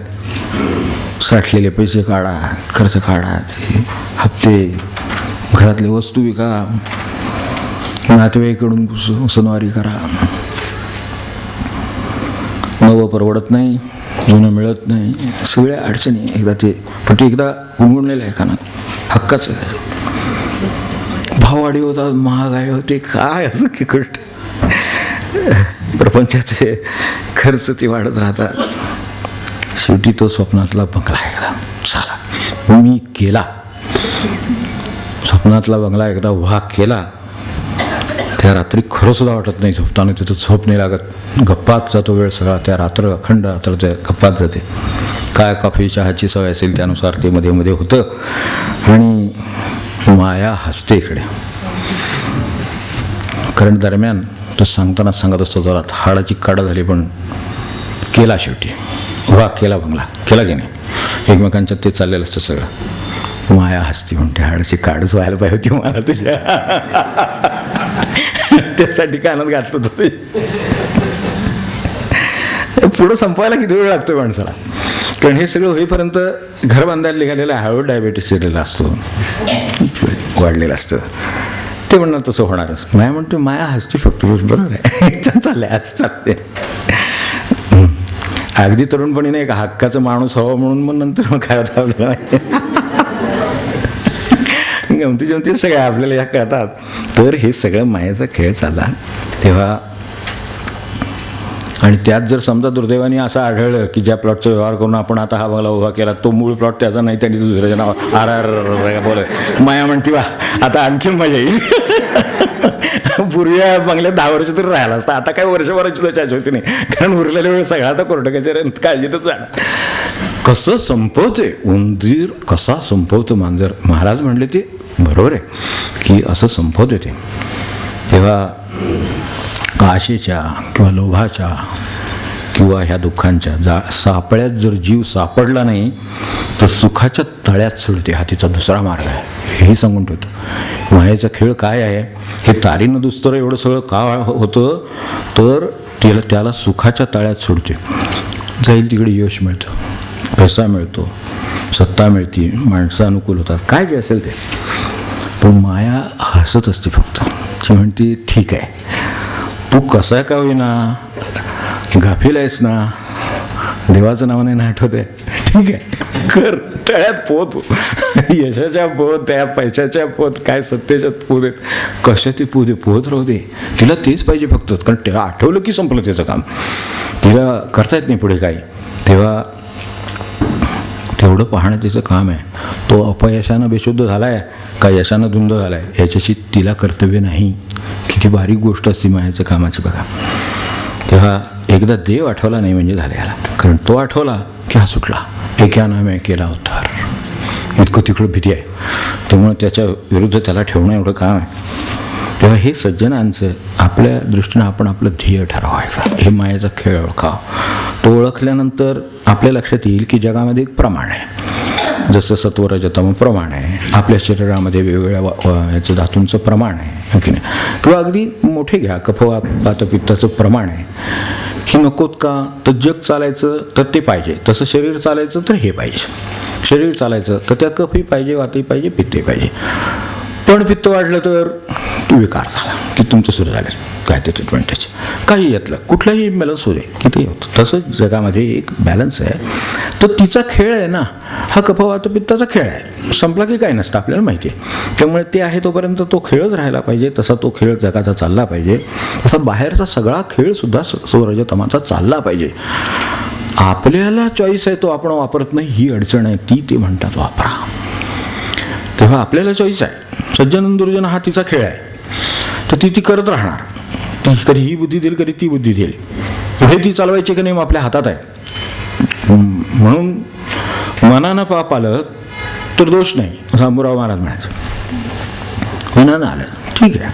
साठलेले पैसे काढा, खर्च काढा, हप्ते, घरातले वस्तू विका, नातेवाईकडून सणवारी करा. नवं परवडत नाही, जुनं मिळत नाही, सगळ्या अडचणी एकदा ते पण एकदा गुणगुणलेलं आहे कानात हक्काचं. भाववाढी होतात, महागाई होते, काय असं की गोष्ट, प्रपंचाचे खर्च ते वाढत राहतात. शेवटी तो स्वप्नातला बंगला एकदा झाला, मी केला. स्वप्नातला बंगला एकदा उभा केला, त्या रात्री खरं सुद्धा वाटत नाही झोपताना, तिथं झोप नाही लागत. गप्पात जातो वेळ सगळा, त्या रात्र अखंड रात्र त्या गप्पात जाते. काय कॉफी चहाची सवय असेल त्यानुसार ते मध्ये मध्ये होतं. आणि माया हसते इकडे. कारण दरम्यान तो सांगताना सांगत असतो जोरात, हाडाची काढा झाली पण केला शेवटी, उभा केला बंगला, केला की नाही. एकमेकांच्या ते चाललेलं असतं सगळं. माया हसती म्हणते हाडाची काढच व्हायला पाहिजे होती मला तुझ्या, त्यासाठी कानात घातलं होतं. पुढं संपवायला किती वेळ लागतोय माणसाला. कारण हे सगळं होईपर्यंत घर बांधायला निघालेलं हळू डायबेटीस दिलेला असतो, वाढलेलं असतं. ते म्हणणार तसं होणारच. माया म्हणते माया हसती फक्त, बरोबर आहे, चाललंय असं चालते. अगदी तरुणपणीने एक हक्काचं माणूस हवं म्हणून मग नंतर मग काय होतं आपल्याला गमती जमती सगळ्या आपल्याला या कळतात. तर हे सगळं मायाचा खेळ चालला तेव्हा. आणि त्यात जर समजा दुर्दैवाने असं आढळलं की ज्या प्लॉटचा व्यवहार करून आपण आता हा बंगला उभा केला तो मूळ प्लॉट त्याचा नाही, त्यांनी दुसऱ्याच्या नाव आर बोल, माया म्हणती वा आता आणखीन मजा येईल. पूर्वी बंगल्यात 10 वर्ष तरी राहिला असता, आता काय वर्षभराची तो चाच होती नाही, कारण उरलेल्या वेळ सगळा आता कोर्ट कचेरी काळजीतच जाणार. कसं संपवते उंदीर, कसा संपवतं मांजर. महाराज म्हणले ते बरोबर आहे की असं संपवते ते. तेव्हा आशेच्या किंवा लोभाच्या किंवा ह्या दुःखांच्या सापळ्यात जर जीव सापडला नाही तर सुखाच्या तळ्यात सोडते, हा तिचा दुसरा मार्ग आहे, हेही सांगून ठेवतो. मायेचा खेळ काय आहे हे तारीनं दुस्तर एवढं सगळं का होतं तर त्याला सुखाच्या तळ्यात सोडते. जाईल तिकडे यश मिळतं, पैसा मिळतो, सत्ता मिळते, माणसं अनुकूल होतात, काय जे असेल ते. पण माया हसत असते फक्त. ती म्हणते ठीक आहे, तू कसा का होईना गाफील आहेस ना, देवाचं नाव नाही ना आठवत आहे, ठीक आहे कर, तळ्यात पोत, यशाच्या पोत, त्या पैशाच्या पोत, काय सत्तेच्या पोत आहेत, कशा ते पोत पोहत राहू दे. तिला तेच पाहिजे फक्त, कारण तिला आठवलं की संपलं त्याचं काम, तिला करता येत नाही पुढे काही. तेव्हा तेवढं पाहणं तिचं काम आहे. तो अपयशानं बेशुद्ध झाला आहे का यशानं धुंद झाला आहे याच्याशी तिला कर्तव्य नाही. किती बारीक गोष्ट असते मायाच्या कामाची बघा. तेव्हा एकदा देव आठवला नाही म्हणजे झाले याला, कारण तो आठवला की हा सुटला. एका नामे केला उद्धार, इतकं तिकडं भीती आहे. त्यामुळे त्याच्या विरुद्ध त्याला ठेवणं एवढं काम आहे. तेव्हा हे सज्जनांचं आपल्या दृष्टीनं आपण आपलं ध्येय ठरवायचं. हे मायेचा खेळ ओळखा. तो ओळखल्यानंतर आपल्या लक्षात येईल की जगामध्ये एक प्रमाण आहे. जसं सत्वरजतम प्रमाण आहे, आपल्या शरीरामध्ये वेगवेगळ्या ह्याचं धातूंचं प्रमाण आहे की नाही, किंवा अगदी मोठे घ्या कफ वात पित्ताचं प्रमाण आहे की नकोत का. तर जग चालायचं तर ते पाहिजे, तसं शरीर चालायचं तर हे पाहिजे. शरीर चालायचं तर त्यात कफही पाहिजे, वातही पाहिजे, पित्तही पाहिजे. पण पित्त वाढलं तर विकार झाला की तुमचं सुरू झालं काय ते ट्रीटमेंट त्याची काही यातलं कुठलाही बॅलन्स होऊ दे किती होतं. तसंच जगामध्ये एक बॅलन्स आहे. तर तिचा खेळ आहे ना, हा कफवात पित्ताचा खेळ आहे. संपला की काय नसतं आपल्याला माहिती आहे. त्यामुळे ते आहे तोपर्यंत तो खेळच राहायला पाहिजे. तसा तो खेळ जगाचा चालला पाहिजे. तसा बाहेरचा सगळा खेळसुद्धा सत्वरजतमाचा चालला पाहिजे. आपल्याला चॉईस आहे तो आपण वापरत नाही, ही अडचण आहे. ती म्हणतात वापरा. तेव्हा आपल्याला चॉईस आहे. सज्जन दुर्जन हा तिचा खेळ आहे. तर ती करत राहणार. ती कधी ही बुद्धी देईल, कधी ती बुद्धी देईल. पुढे ती चालवायची की नाही मग आपल्या हातात आहे. म्हणून मनानं पाप आलं तर दोष नाही असं अंबुराव महाराज म्हणायचं. मनानं आलं ठीक आहे,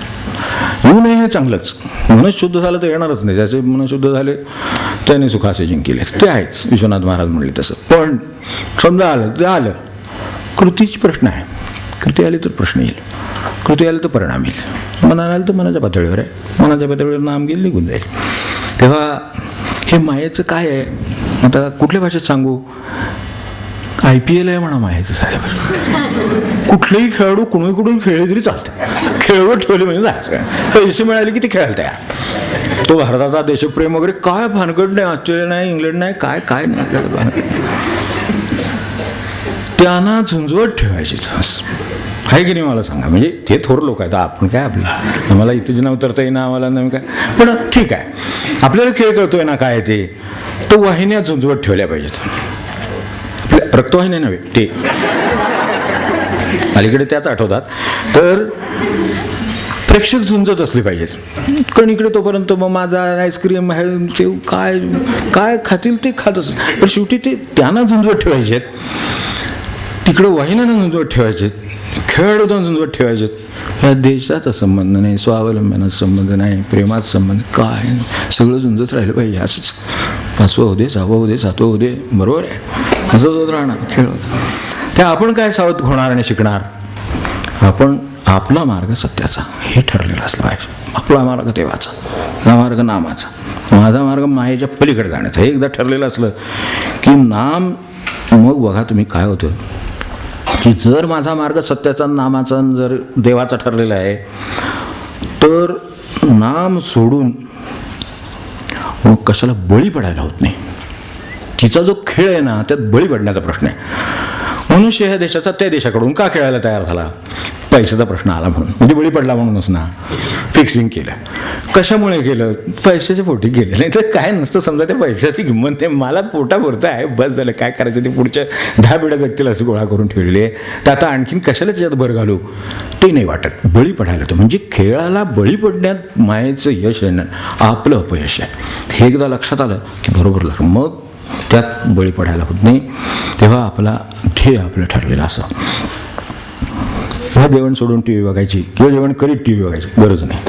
येऊ नये हे चांगलंच. मनच शुद्ध झालं तर येणारच नाही. ज्याचे मन शुद्ध झाले त्याने सुखासे जिंकले ते आहेच, विश्वनाथ महाराज म्हणले तसं. पण समजा आलं ते आलं. कृतीची प्रश्न आहे. कृती आली तर प्रश्न येईल, कृती आली तर परिणाम येईल. मनाला आलं तर मनाच्या पातळीवर आहे. मनाच्या पातळीवर नाम गेलं निघून जाईल. तेव्हा हे मायेचं काय आहे आता कुठल्या भाषेत सांगू. IPL आहे म्हणा मायेचं सारे. कुठलेही खेळाडू कुणीकडून खेळले तरी चालतं. खेळवत ठेवले म्हणजे जायचं काय, पैसे मिळाले की ते खेळायला तयार. तो भारताचा देशप्रेम वगैरे काय भानगड नाही. ऑस्ट्रेलिया नाही, इंग्लंड नाही, काय काय नाही आपल्याला भानगड. त्यांना झुंजवत ठेवायची आहे की नाही मला सांगा. म्हणजे ते थोर लोक आहेत. आपण काय आपलं आम्हाला इथं उतरता येईना आम्हाला नवीन काय. पण ठीक आहे, आपल्याला खेळ कळतोय ना काय ते. तो वाहिन्या झुंजवत ठेवल्या पाहिजेत. आपल्या रक्तवाहिन्या नव्हे ते अलीकडे त्याच आठवतात. तर प्रेक्षक झुंजत असले पाहिजेत. कारण इकडे तोपर्यंत मग माझा आईस्क्रीम आहे ते काय काय खातील ते खात असत. पण शेवटी ते त्यांना झुंजवत ठेवायचे. तिकडं वाहिन्यांना झुंजवत ठेवायचे, खेळाडूंना झुंजवत ठेवायचे. ह्या देशाचा संबंध नाही, स्वावलंबनाचा संबंध नाही, प्रेमाचा संबंध काय, सगळं झुंजत राहिलं पाहिजे. असंच 5वं होऊ दे, 6वं होऊ दे, 7वं होऊ दे, बरोबर आहे. असंच होत राहणार खेळ. त्या आपण काय सावध होणार आणि शिकणार. आपण आपला मार्ग सत्याचा हे ठरलेलं असलं पाहिजे. आपला मार्ग देवाचा, हा मार्ग नामाचा, माझा मार्ग मायेच्या पलीकडे जाण्याचा. हे एकदा ठरलेलं असलं की नाम, मग बघा तुम्ही काय होतं की जर माझा मार्ग सत्याचा नामाचा जर देवाचा ठरलेला आहे तर नाम सोडून मग कशाला बळी पडायला होत नाही. तिचा जो खेळ आहे ना त्यात बळी पडण्याचा प्रश्न आहे. मनुष्य ह्या देशाचा त्या देशाकडून का खेळायला तयार झाला. पैशाचा प्रश्न आला म्हणून, म्हणजे बळी पडला म्हणूनच ना. फिक्सिंग केलं, कशामुळे केलं, पैशाच्या पोटी गेले. नाही तर काय नसतं. समजा त्या पैशाची किंमत ते मला पोटापुरतं आहे, बस झालं. काय करायचं ते पुढच्या 10 पिढ्या जगतील असं गोळा करून ठेवलेले आहे. तर आता आणखीन कशाला त्याच्यात भर घालू ते नाही वाटत. बळी पडायला तर म्हणजे खेळाला बळी पडण्यात मायेचं यश आहे ना, आपलं अपयश आहे. हे एकदा लक्षात आलं की बरोबर मग त्यात बळी पडायला होत नाही. तेव्हा आपला ध्येय आपलं ठरलेलं असं. हे जेवण सोडून TV बघायची किंवा जेवण करीत TV बघायची गरज नाही.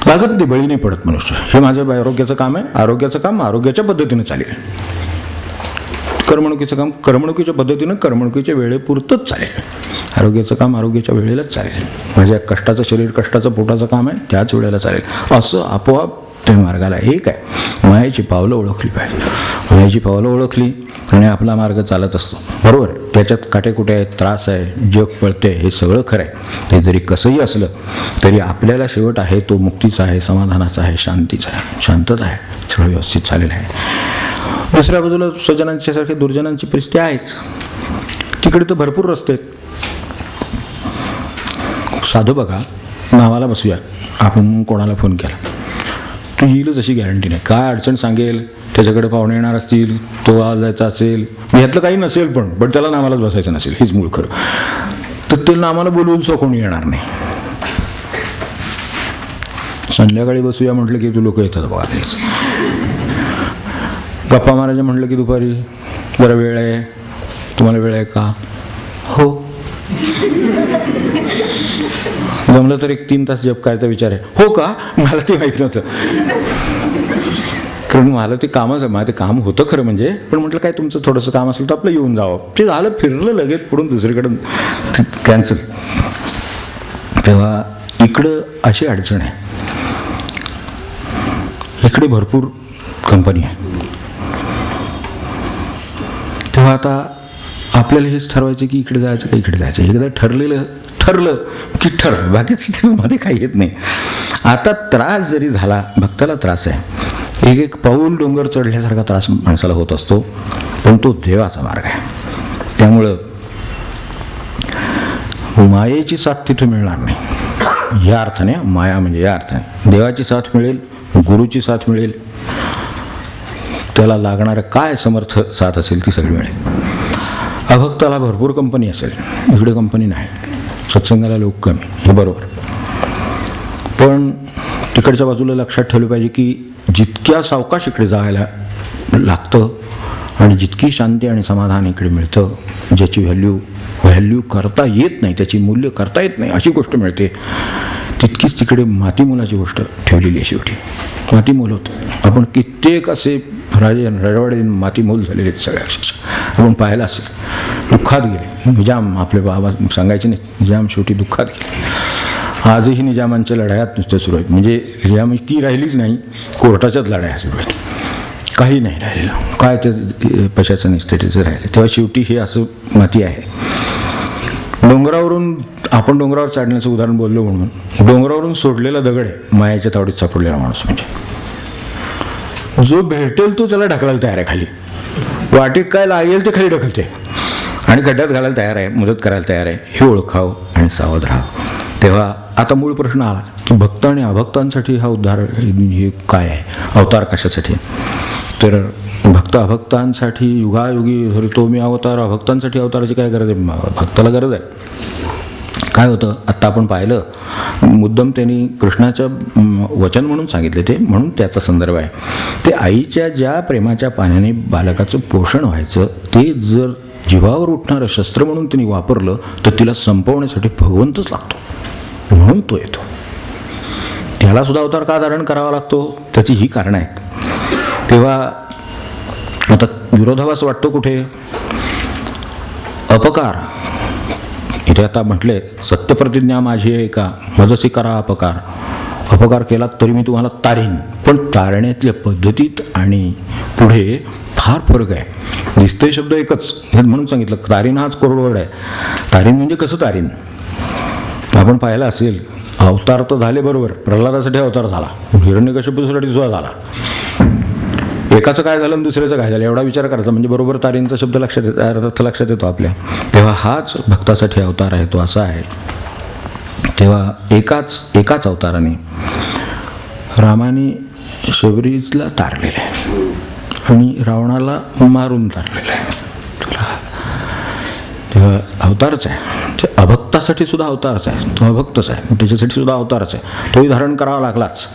लागत नाही, बळी नाही पडत मनुष्य. हे माझं आरोग्याचं काम आहे. आरोग्याचं काम आरोग्याच्या पद्धतीनं चालेल. करमणुकीचं काम करमणुकीच्या पद्धतीनं करमणुकीच्या वेळेपुरतंच चालेल. आरोग्याचं काम आरोग्याच्या वेळेलाच चालेल. माझ्या कष्टाचं शरीर कष्टाचं पोटाचं काम आहे त्याच वेळेला चालेल. असं आपोआप ते मार्गाला एक आहे. मायेची पावलं ओळखली पाहिजे. मायेची पावलं ओळखली आणि आपला मार्ग चालत असतो. बरोबर, त्याच्यात काटेकुटे आहेत, त्रास आहे, जग पळते, हे सगळं खरं आहे. ते जरी कसंही असलं तरी आपल्याला शेवट आहे तो मुक्तीचा आहे, समाधानाचा आहे, शांतीचा आहे, शांतता आहे, सगळं व्यवस्थित चालेलं आहे. दुसऱ्या बाजूला सज्जनांच्या सारख्या दुर्जनांची परिस्थिती आहेच. तिकडे तर भरपूर रस्ते आहेत. साधं बघा, नावाला बसूया, आपण कोणाला फोन केला तू येईलच अशी गॅरंटी नाही. काय अडचण सांगेल, त्याच्याकडे पाहुणे येणार असतील, तो जायचा असेल, ह्यातलं काही नसेल पण त्याला नामालाच बसायचं नसेल, हेच मूळ खरं. तर ते नामाला बोलवून सो कोणी येणार नाही. संध्याकाळी बसूया म्हटलं की तू लोक येतात बघा. तेच गप्पा मारायचं म्हटलं की दुपारी जरा वेळ आहे, तुम्हाला वेळ आहे का, हो जमलं तर एक 3 तास जप करायचा विचार आहे. हो का, मला ते माहीत नव्हतं, कारण मला ते कामच आहे. मला ते काम होतं खरं म्हणजे, पण म्हटलं काय तुमचं थोडंसं काम असेल तर आपलं येऊन जावं. ते झालं, फिरलं, लगेच पुढून दुसरीकडं कॅन्सल. तेव्हा इकडं अशी अडचण आहे, इकडे भरपूर कंपनी आहे. तेव्हा आता आपल्याला हेच ठरवायचं की इकडे जायचं का इकडे जायचं. एकदा ठरलं की ठरलं, बाकीच मध्ये काही येत नाही. आता त्रास जरी झाला, भक्ताला त्रास आहे, एक पाऊल डोंगर चढल्यासारखा त्रास माणसाला होत असतो, पण तो देवाचा मार्ग आहे. त्यामुळं मायेची साथ तिथे मिळणार नाही या अर्थाने. माया म्हणजे या अर्थाने देवाची साथ मिळेल, गुरुची साथ मिळेल, त्याला लागणारं काय समर्थ साथ असेल ती सगळी मिळेल. अभक्ताला भरपूर कंपनी असेल, इकडे कंपनी नाही, सत्संगाला लोक कमी, हे बरोबर. पण तिकडच्या बाजूला लक्षात ठेवलं पाहिजे की जितक्या सावकाश इकडे जायला लागतं आणि जितकी शांती आणि समाधान इकडे मिळतं, ज्याची व्हॅल्यू करता येत नाही, त्याची मूल्य करता येत नाही अशी गोष्ट मिळते, तितकीच तिकडे मातीमोलाची गोष्ट ठेवलेली आहे. शेवटी मातीमोल होतं. आपण कित्येक असे रजवाडे मातीमोल झालेले आहेत सगळ्या अक्षरशः आपण पाहायला असेल. दुःखात गेले निजाम, आपले बाबा सांगायचे नाही, निजाम शेवटी दुःखात गेले. आजही निजामांच्या लढायात नुसत्या सुरू आहेत, म्हणजे निजाम की राहिलीच नाही, कोर्टाच्याच लढाया सुरू आहेत, काही नाही राहिलेलं. काय ते पैशाचं निस्तेटीचं राहिलं. तेव्हा शेवटी हे असं माती आहे. डोंगरावरून आपण डोंगरावर चढण्याचं उदाहरण बोललो म्हणून, डोंगरावरून सोडलेला दगड आहे मायाच्या तावडीत सापडलेला माणूस. म्हणजे जो भेटेल तो त्याला ढकलायला तयार आहे खाली, वाटेत काय लागेल ते खाली ढकलते आणि खड्ड्यात घालायला तयार आहे, मदत करायला तयार आहे. हे ओळखावं आणि सावध राहावं. तेव्हा आता मूळ प्रश्न आला की भक्त आणि अभक्तांसाठी हा उद्धार हे काय आहे, अवतार कशासाठी. तर भक्त अभक्तांसाठी युगायुगी तो मी अवतार, अभक्तांसाठी अवताराची काय गरज आहे. भक्ताला गरज आहे. काय होतं आत्ता आपण पाहिलं, मुद्दाम त्यांनी कृष्णाचं वचन म्हणून सांगितले ते, म्हणून त्याचा संदर्भ आहे. ते आईच्या ज्या प्रेमाच्या पाण्याने बालकाचं पोषण व्हायचं, ते जर जीवावर उठणारं शस्त्र म्हणून त्यांनी वापरलं तर तिला संपवण्यासाठी भगवंतच लागतो, म्हणून तो येतो. त्याला सुद्धा अवतार का धारण करावा लागतो, त्याची ही कारणं आहेत. तेव्हा आता विरोधाभास वाटतो कुठे, अपकार. इथे आता म्हटले सत्यप्रतिज्ञा माझी आहे का, मजसी करा अपकार. अपकार केला तरी मी तुम्हाला तारीन, पण तारण्यातल्या पद्धतीत आणि पुढे फार फरक आहे. दिसते शब्द एकच, हे म्हणून सांगितलं तारीन हाच कोरडवर्ड आहे. तारीन म्हणजे कसं तारीन, आपण पाहिलं असेल. अवतार तर झाले बरोबर, प्रल्हादासाठी अवतार झाला, हिरण्यकश्यपूसाठी सुद्धा झाला. एकाचं काय झालं आणि दुसऱ्याचं काय झालं एवढा विचार करायचा म्हणजे बरोबर तारींचा शब्द लक्षात येतो, अर्थ लक्षात येतो आपल्या. तेव्हा हाच भक्तासाठी अवतार आहे, तो असा आहे. तेव्हा एकाच अवताराने रामाने शबरीला तारलेलं आहे आणि रावणाला मारून तारलेलं आहे. तेव्हा अवतारच आहे. ते अभक्तासाठी सुद्धा अवतारच आहे, तो अभक्तच आहे, त्याच्यासाठी सुद्धा अवतारच आहे. तोही धारण करावा लागलाच.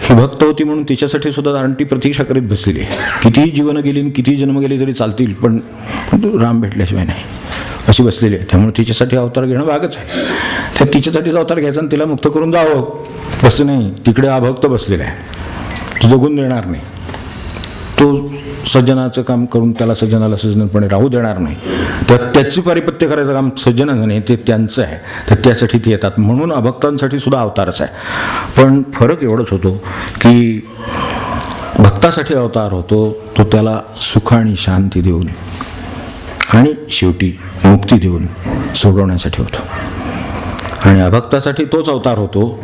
ही भक्त होती म्हणून तिच्यासाठी सुद्धा धारण ती प्रतीक्षा करीत बसलेली आहे. कितीही जीवन गेली आणि कितीही जन्म गेले तरी चालतील, पण राम भेटल्याशिवाय नाही अशी बसलेली आहे. त्यामुळे तिच्यासाठी अवतार घेणं भागच आहे. तर तिच्यासाठीच अवतार घ्यायचा आणि तिला मुक्त करून जावं असं नाही. तिकडे अभक्त बसलेला आहे, तो जगून देणार नाही, तो सज्जनाचं काम करून त्याला सज्जनाला सज्जनपणे राहू देणार नाही. तर त्याची पारिपत्य करायचं काम सज्जनाचं नाही, ते त्यांचं आहे. तर त्यासाठी ते येतात, म्हणून अभक्तांसाठी सुद्धा अवतारच आहे. पण फरक एवढंच होतो की भक्तासाठी अवतार होतो तो त्याला सुख आणि शांती देऊन आणि शेवटी मुक्ती देऊन सोडवण्यासाठी होतो. आणि अभक्तासाठी तोच अवतार होतो,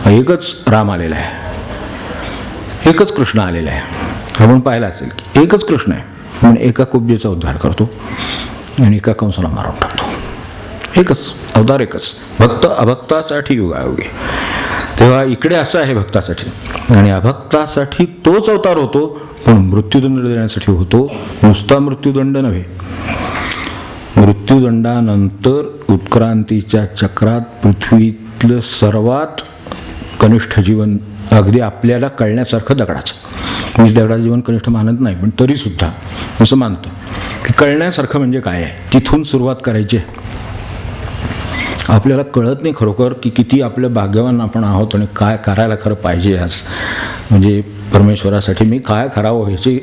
एकच राम आलेला आहे, एकच कृष्ण आलेला आहे. आपण पाहिलं असेल की एकच कृष्ण आहे, म्हणून एका कुब्जेचा उद्धार करतो आणि एका कंसाला मारून टाकतो. एकच अवतार, एकच. भक्त अभक्तासाठी युगायोगी. तेव्हा इकडे असं आहे भक्तासाठी, आणि अभक्तासाठी तोच अवतार होतो, पण मृत्यूदंड देण्यासाठी होतो. नुसता मृत्यूदंड नव्हे, मृत्यूदंडानंतर उत्क्रांतीच्या चक्रात पृथ्वीतलं सर्वात कनिष्ठ जीवन अगदी आपल्याला कळण्यासारखं दगडाचं. मी दगडाचं जीवन कनिष्ठ मानत नाही, पण तरीसुद्धा असं मानतो की कळण्यासारखं म्हणजे काय आहे, तिथून सुरुवात करायची. आपल्याला कळत नाही खरोखर की किती आपलं भाग्यवान आपण आहोत आणि काय करायला खरं पाहिजे. आज म्हणजे परमेश्वरासाठी मी काय करावं, ह्याची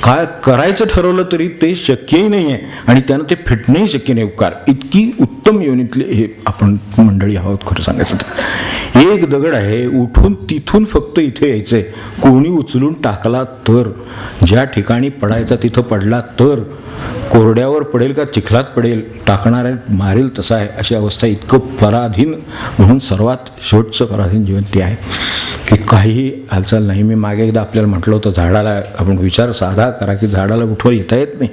काय करायचं ठरवलं तरी ते शक्यही नाही आहे आणि त्यानं ते फिटणंही शक्य नाही. उपकार इतकी उत्तम योनीतले हे आपण मंडळी आहोत. खरं सांगायचं तर एक दगड आहे, उठून तिथून फक्त इथे यायचं आहे. कोणी उचलून टाकला तर, ज्या ठिकाणी पडायचा तिथं पडला तर, कोरड्यावर पडेल का चिखलात पडेल, टाकणाऱ्या मारेल तसा आहे अशी अवस्था. इतकं पराधीन, म्हणून सर्वात शेवटचं पराधीन जीवन ते आहे की काहीही हालचाल नाही. मी मागे एकदा आपल्याला म्हटलं होतं, झाडाला आपण विचार साधा करा की झाडाला उठवर येता येत नाही.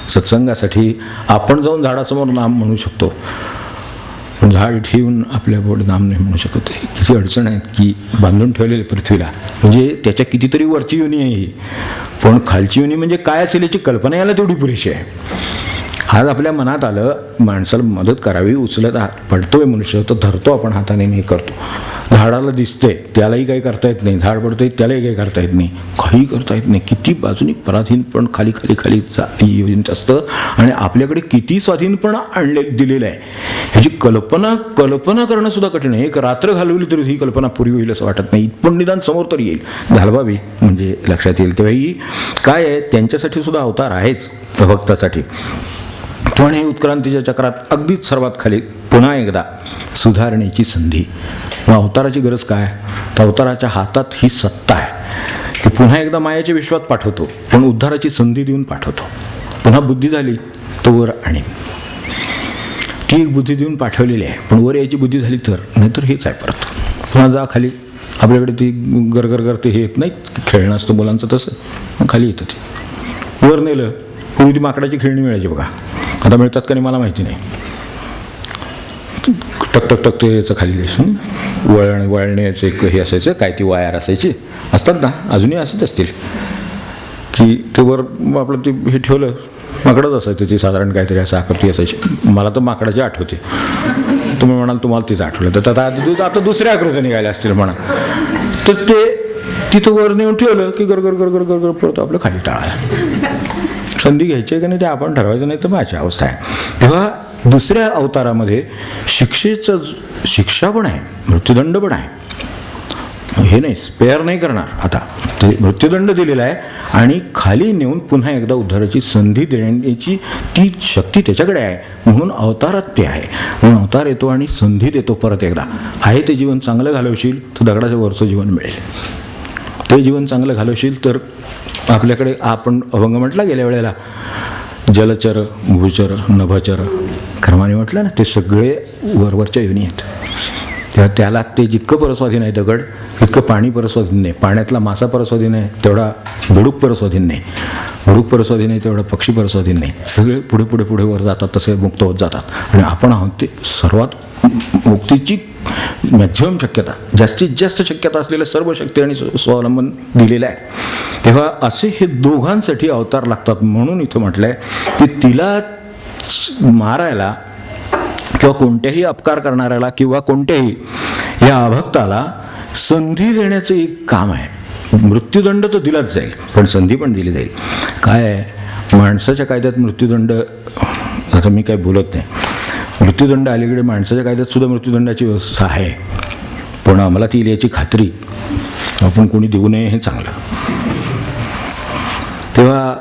सत्संगासाठी आपण जाऊन झाडासमोर नाम म्हणू शकतो, पण झाड ठेवून आपल्या पुढे नाम नाही म्हणू शकत. किती अडचण आहे की बांधून ठेवलेली पृथ्वीला, म्हणजे त्याच्या कितीतरी वरची योनी आहे ही, पण खालची योनी म्हणजे काय असेल याची कल्पना यायला तेवढी पुरेशी आहे. आज आपल्या मनात आलं माणसाला मदत करावी, उचलत पडतोय मनुष्य तर धरतो आपण हाताने, हे करतो. झाडाला दिसतंय त्यालाही काही करता येत नाही, झाड पडतंय त्यालाही काही करता येत नाही, काही करता येत नाही. किती बाजूनी पराधीन पण खाली खाली खाली योजनेत असतं आणि आपल्याकडे किती स्वाधीनपणा दिलेलं आहे ह्याची कल्पना करणं सुद्धा कठीण आहे. एक रात्र घालवली तरी ही कल्पना पुरी होईल असं वाटत नाही, पण निदान समोर तरी येईल, घालवावी म्हणजे लक्षात येईल. तेव्हाही काय आहे, त्यांच्यासाठी सुद्धा अवतार आहेच भक्तासाठी. पण हे उत्क्रांतीच्या चक्रात अगदीच सर्वात खाली पुन्हा एकदा सुधारणेची संधी. मग अवताराची गरज काय, तर अवताराच्या हातात ही सत्ता आहे की पुन्हा एकदा मायाच्या विश्वात पाठवतो, पण उद्धाराची संधी देऊन पाठवतो. पुन्हा बुद्धी झाली तर वर आणि ती एक बुद्धी देऊन पाठवलेली आहे, पण वर यायची बुद्धी झाली तर, नाहीतर हेच आहे परत पुन्हा जा खाली. आपल्याकडे ती गरगर करते हे येत नाही, खेळणं असतं मुलांचं तसं, खाली येतं ते. वर नेलं पूर्वी ती माकडाची खेळणी मिळायची बघा, आता मिळतात का नाही मला माहिती नाही. टक टक टक ते याचं खाली वळण्याचं एक हे असायचं, काय ती वायर असायची, असतात ना अजूनही असंच असतील, की ते वर आपलं ते हे ठेवलं, माकडच असायचं ती साधारण काहीतरी असं आकृती असायची. मला तर माकडाची आठवते, तुम्ही म्हणाल तुम्हाला तीच आठवलं तर आता दुसऱ्या आकृती निघाल्या असतील म्हणा. तर ते तिथं वर नेऊन ठेवलं की गरगर गरगर गरगर पडतो आपलं खाली टाळायला. संधी घ्यायची आहे की नाही ते आपण ठरवायचं, नाही तर माझी अवस्था आहे. तेव्हा दुसऱ्या अवतारामध्ये शिक्षा पण आहे, मृत्यूदंड पण आहे. हे नाही स्पेअर नाही करणार, आता ते मृत्यूदंड दिलेला आहे आणि खाली नेऊन पुन्हा एकदा उद्धाराची संधी देण्याची ती शक्ती त्याच्याकडे आहे. म्हणून अवतारात ते आहे, म्हणून अवतार येतो आणि संधी देतो परत एकदा. आहे ते जीवन चांगलं घालवशील तर दगडाच्या वरचं जीवन मिळेल, ते जीवन चांगलं घालवशील तर आपल्याकडे आपण अभंग म्हटला गेल्या वेळेला, जलचर भूचर नभचर क्रमाने म्हटलं ना, ते सगळे वरवरच्या योनी आहेत. तेव्हा त्याला ते जितकं परस्वाधीन आहे दगड, तितकं पाणी परस्वाधीन नाही. पाण्यातला मासा परस्वाधीन आहे तेवढा बेडूक परस्वाधीन नाही, बेडूक परस्वाधीन नाही तेवढा पक्षी परस्वाधीन नाही. सगळे पुढे पुढे पुढे वर जातात, तसे मुक्त होत जातात. आणि आपण आहोत ते सर्वात मुक्तीची मॅक्झिमम शक्यता, जास्तीत जास्त शक्यता असलेल्या सर्व शक्ती आणि स्वावलंबन दिलेलं आहे. तेव्हा असे हे दोघांसाठी अवतार लागतात. म्हणून इथं म्हटलं आहे की तिला मारायला किंवा कोणत्याही अपकार करणाऱ्याला किंवा कोणत्याही या अभक्ताला संधी देण्याचं एक काम आहे. मृत्यूदंड तर दिलाच जाईल, पण संधी पण दिली जाईल. काय आहे, माणसाच्या कायद्यात मृत्यूदंड, आता मी काय बोलत नाही, मृत्यूदंड अलीकडे माणसाच्या कायद्यात सुद्धा मृत्यूदंडाची व्यवस्था आहे, पण आम्हाला ती याची खात्री आपण कोणी देऊ नये हे चांगलं. तेव्हा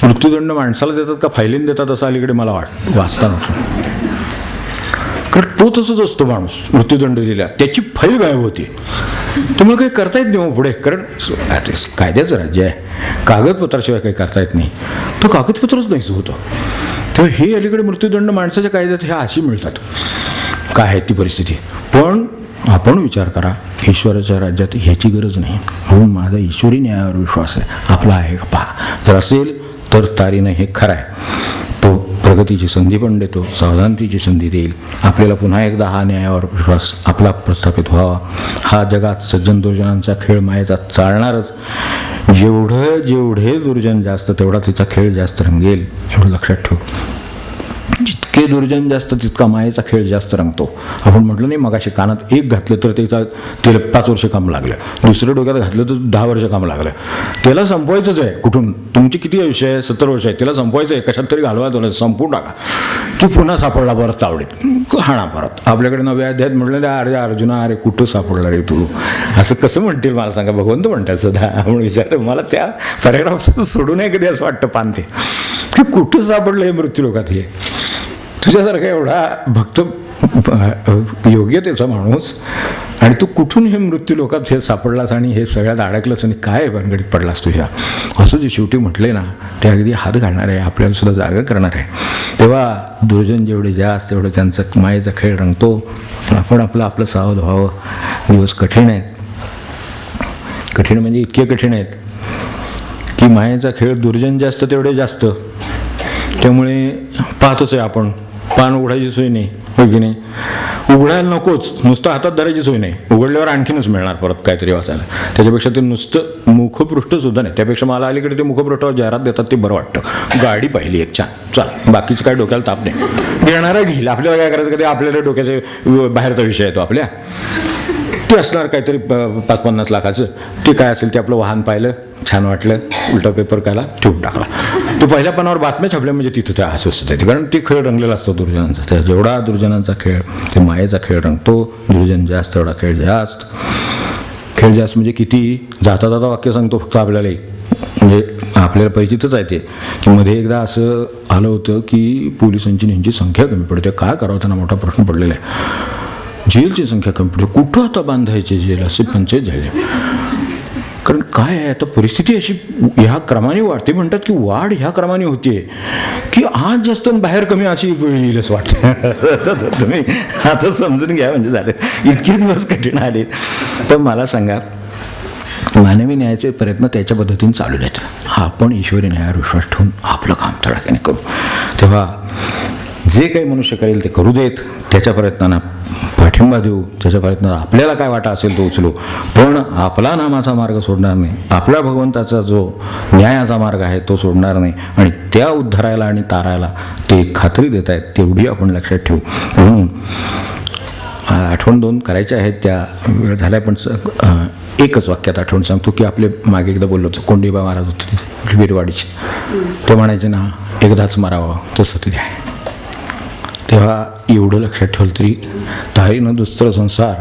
मृत्यूदंड माणसाला देतात का फायलीन देतात असं अलीकडे मला वाचता नव्हतं. कारण तो तसंच असतो माणूस, मृत्यूदंड दिला त्याची फाईल गायब होती, त्यामुळे काही करता येत नाही पुढे. कारण कायद्याचं राज्य आहे, कागदपत्राशिवाय काही करता येत नाही, तो कागदपत्रच नाहीच होतं. तेव्हा हे अलीकडे मृत्यूदंड माणसाच्या कायद्यात ह्या अशी मिळतात. काय आहे ती परिस्थिती, पण आपण विचार करा ईश्वराच्या राज्यात ह्याची गरज नाही. म्हणून माझा ईश्वरी न्यायावर विश्वास आहे, आपला आहे का पहा. जर असेल तर तारीनं हे खरं आहे, तो प्रगतीची संधी पण देतो, सावधानतेची संधी देईल. आपल्याला पुन्हा एकदा हा न्यायावर विश्वास आपला प्रस्थापित व्हावा. हा जगात सज्जन दुर्जनांचा खेळ मायेचा चालणारच. जेवढे दुर्जन जास्त तेवढा तिचा खेळ जास्त रंगेल, एवढं लक्षात ठेव. जितके जितके दुर्जन जास्त तितका मायेचा खेळ जास्त रंगतो. आपण म्हटलं नाही मगाशी कानात एक घातलं तर त्याला 5 वर्ष काम लागलं, दुसरं डोक्यात घातलं तर 10 वर्ष काम लागलं. त्याला संपवायचंच आहे. कुठून तुमची किती आयुष्य आहे? 70 वर्ष आहे. त्याला संपवायचं आहे, कशात तरी घालवा तुला, संपवून टाका की पुन्हा सापडला परत चावडीत हाणा परत. आपल्याकडे नव्या अध्यायात म्हटलं अरे अर्जुना अरे कुठं सापडला रे तू, असं कसं म्हणतील मला सांगा. भगवंत म्हणतात सदा म्हणून विचार मला त्या पॅरेग्राफ सोडू नये कधी असं वाटतं पानते की कुठं सापडलं हे मृत्यूलोकात. हे तुझ्यासारखा एवढा भक्त योग्यतेचा माणूस आणि तू कुठून हे मृत्यूलोकात हे सापडलास आणि हे सगळ्यात अडकलंस आणि काय भानगडीत पडलास तुझ्या, असं जे शेवटी म्हटले ना ते अगदी हात घालणार आहे, आपल्याला सुद्धा जागा करणार आहे. तेव्हा दुर्जन जेवढे जास्त तेवढं त्यांचा मायेचा खेळ रंगतो. आपण आपलं सावध व्हावं. दिवस कठीण आहेत. कठीण म्हणजे इतके कठीण आहेत की मायेचा खेळ दुर्जन जास्त तेवढे जास्त. त्यामुळे पाहतोच आहे आपण, पान उघडायची सोय नाही, होय की नाही? उघडायला नकोच, नुसतं हातात धरायची सोय नाही. उघडल्यावर आणखीनच मिळणार परत काहीतरी वाचायला. त्याच्यापेक्षा ते नुसतं मुखपृष्ठ सुद्धा नाही. त्यापेक्षा मला अलीकडे ते मुखपृष्ठावर जाहिरात देतात ते बरं वाटतं. गाडी पाहिली एक छान, चल बाकीचं काय डोक्याला ताप नाही, घेणारा घेईल. आपल्याला काय करायचं, कधी आपल्याला डोक्याचे बाहेरचा विषय येतो आपल्या. ते असणार काहीतरी 5-50 लाखाचं. ते काय असेल ते आपलं वाहन पाहिलं, छान वाटलं, उलटा पेपर काढला, ठेवून टाकला. तो पहिल्या पानावर बातम्या छापल्या म्हणजे तिथं त्या अस्वस्थ आहे. कारण ते खेळ रंगलेला असतो दुर्जनांचा. त्या जेवढा दुर्जनांचा खेळ ते मायेचा खेळ रंगतो. दुर्जन जास्त तेवढा खेळ जास्त. खेळ जास्त म्हणजे किती? जाता जाता वाक्य सांगतो फक्त आपल्याला एक, म्हणजे आपल्याला परिचितच आहे ते, की मध्ये एकदा असं आलं होतं की पोलिसांची यांची संख्या कमी पडते. काय करावं त्यांना मोठा प्रश्न पडलेला आहे. जेलची संख्या कमी पडली, कुठं आता बांधायचे जेल असे पंचायत झाले. कारण काय आहे आता परिस्थिती अशी ह्या क्रमाने वाढते. म्हणतात की वाढ ह्या क्रमाने होते की आज जास्त बाहेर कमी अशी येईल असं वाटतं. तुम्ही आता समजून घ्या म्हणजे झालं. इतके दिवस कठीण आले. तर मला सांगा, मानवी न्यायाचे प्रयत्न त्याच्या पद्धतीने चालू आहेत. आपण ईश्वरी न्यायावर विश्वास ठेवून आपलं काम तडाख्याने करू. तेव्हा जे काही मनुष्य करेल ते करू देत. त्याच्या प्रयत्नांना पाठिंबा देऊ. त्याच्या प्रयत्नात आपल्याला काय वाटा असेल तो उचलू. पण आपला नामाचा मार्ग सोडणार नाही. आपल्या भगवंताचा जो न्यायाचा मार्ग आहे तो सोडणार नाही. आणि त्या उद्धारायला आणि तारायला ते खात्री देत आहेत, तेवढी आपण लक्षात ठेवू. म्हणून आठवण 2 करायच्या आहेत. त्या वेळ झाल्या, पण एकच वाक्यात आठवण सांगतो की आपले मागे एकदा बोललो होतो, कोंडीबा महाराज होते बिरवाडीचे. ते म्हणायचे ना एकदाच मारावं तसं ते आहे. तेव्हा एवढं लक्षात ठेवलं तरी तारीनं दुस्तर संसार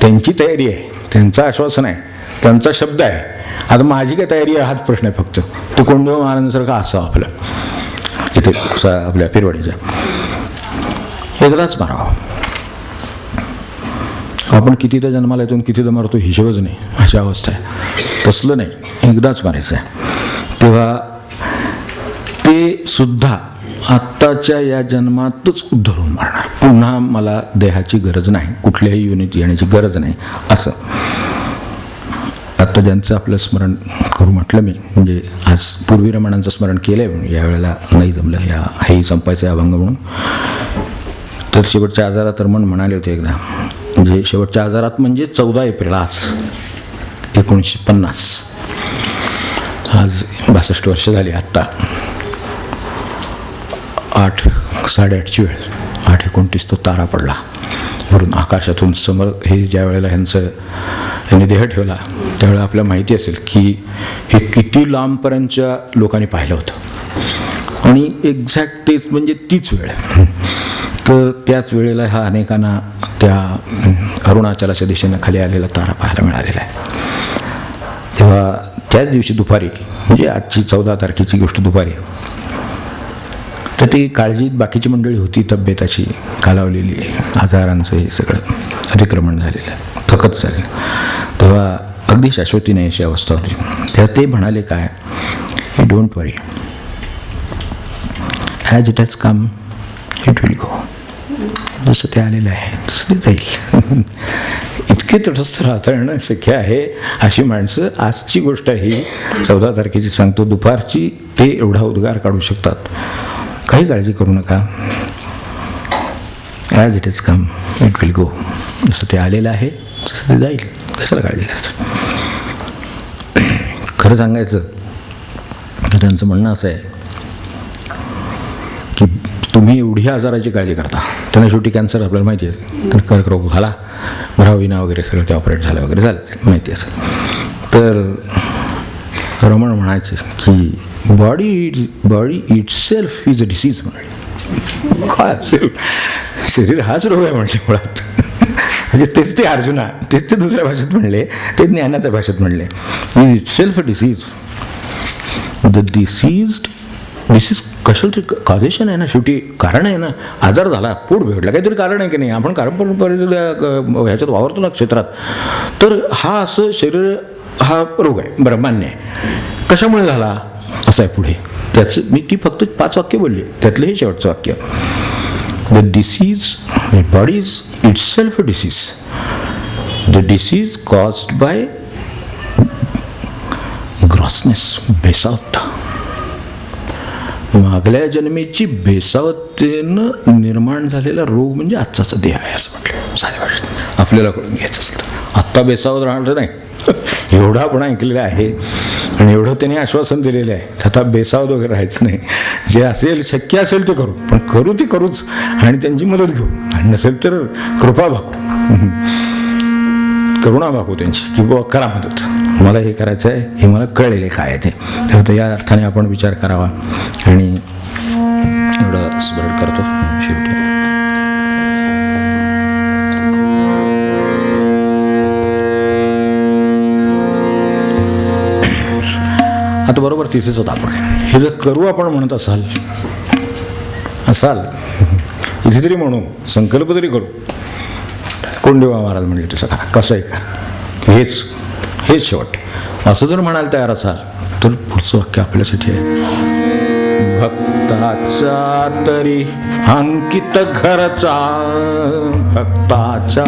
त्यांची तयारी आहे, त्यांचं आश्वासन आहे, त्यांचा शब्द आहे. आता माझी काय तयारी आहे हाच प्रश्न आहे फक्त. तो कोंडदेव महाराजांसारखं असावं आपलं इथे आपल्या पिरवाडीचा. एकदाच मारावं. आपण कितीदा जन्माला येतो कितीदा मारतो हिशोबच नाही, अशी अवस्था आहे. तसलं नाही, एकदाच मारायचं आहे. तेव्हा ते सुद्धा आत्ताच्या या जन्मातच उद्धरून मारणार. पुन्हा मला देहाची गरज नाही, कुठल्याही युनिट येण्याची गरज नाही. असं आत्ता ज्यांचं आपलं स्मरण करू म्हटलं मी, म्हणजे आज पूर्वी रमणांचं स्मरण केलं आहे, पण यावेळेला नाही जमलं. हेही संपायचं आहे अभंग म्हणून. तर शेवटच्या आजारात रमण म्हणाले होते एकदा, म्हणजे शेवटच्या आजारात म्हणजे 14 एप्रिल आज 1950. आज 62 वर्ष झाली. आत्ता 8:30ची वेळ, 8:29 तो तारा पडला वरून आकाशातून समोर. हे ज्या वेळेला यांनी देह ठेवला त्यावेळेला आपल्याला माहिती असेल की हे किती लांबपर्यंतच्या लोकांनी पाहिलं होतं. आणि एक्झॅक्ट तेच म्हणजे तीच वेळ. तर त्याच वेळेला हा अनेकांना त्या अरुणाचलाच्या दिशेनं खाली आलेला तारा पाहायला मिळालेला आहे. तेव्हा त्याच दिवशी दुपारी, म्हणजे आजची 14 तारखेची गोष्ट दुपारी, तर ती काळजीत बाकीची मंडळी होती. तब्येत अशी खालावलेली, आजारांचं हे सगळं अतिक्रमण झालेलं, थकत झालेलं. तेव्हा अगदी शाश्वती नाही अशी अवस्था होती. तेव्हा ते म्हणाले काय, हे don't worry, as it has come it will go. जसं ते आलेलं आहे तसं ते जाईल. इतके तटस्थ राहता येणं शक्य आहे अशी माणसं आजची गोष्ट ही 14 तारखेची सांगतो दुपारची ते एवढा उद्गार काढू शकतात. काही काळजी करू नका, as it is come it will go. जसं ते आलेलं आहे तसं ते जाईल, कशाला काळजी करायचं. खरं सांगायचं तर त्यांचं म्हणणं असं आहे की तुम्ही एवढी आजाराची काळजी करता, त्यांना शेवटी कॅन्सर आपल्याला माहिती आहे, तर कर्करोग झाला, भ्रावीना वगैरे सगळं ते ऑपरेट झालं वगैरे झालं माहिती असेल. तर रमण म्हणायचे की body it self is a disease म्हणाले. काय असेल, शरीर हाच रोग आहे म्हणजे मुळात. म्हणजे तेच ते अर्जुना, तेच ते दुसऱ्या भाषेत म्हणले, ते ज्ञानाच्या भाषेत म्हणले. It self a disease. The deceased, disease कशाला तरी कॉझेशन आहे ना, शेवटी कारण आहे ना. आजार झाला, पोट बिघडला, काहीतरी कारण आहे की नाही. आपण ह्याच्यात वावरतो ना क्षेत्रात, तर हा असं शरीर हा रोग आहे, बरं मान्य आहे. कशामुळे झाला असं आहे पुढे, त्याचं मी ती फक्त 5 वाक्य बोलली, त्यातलं हे शेवटचं वाक्य. The disease body is itself a disease. The disease caused by grossness, बेसावता. मागल्या जन्मेची बेसावतेनं निर्माण झालेला रोग म्हणजे आजचाचा देह आहे असं म्हटलं साध्या भाषेत. आपल्याला कळून घ्यायचं असतं. आत्ता बेसावत राहणार नाही, एवढं आपण ऐकलेलं आहे आणि एवढं त्यांनी आश्वासन दिलेलं आहे. आता बेसावत वगैरे राहायचं नाही. जे असेल, शक्य असेल ते करू, पण करू ती करूच आणि त्यांची मदत घेऊ. आणि नसेल तर कृपा भागू, करुणा भागू त्यांची, की बुवा करा मदत, मला हे करायचं आहे, हे मला कळलेलं काय आहे ते. तर या अर्थाने आपण विचार करावा आणि एवढं स्मरण करतो शेवटी. आता बरोबर तिथेच होत आपण. हे जर करू आपण म्हणत असाल इथे तरी म्हणू, संकल्प तरी करू. कोंडदेव महाराज म्हणजे तसं करा, कसं आहे का, हेच शेवट असं जर म्हणायला तयार असाल तर पुढचं वाक्य आपल्यासाठी आहे. भक्ताचा तरी अंकित घरचा, भक्ताचा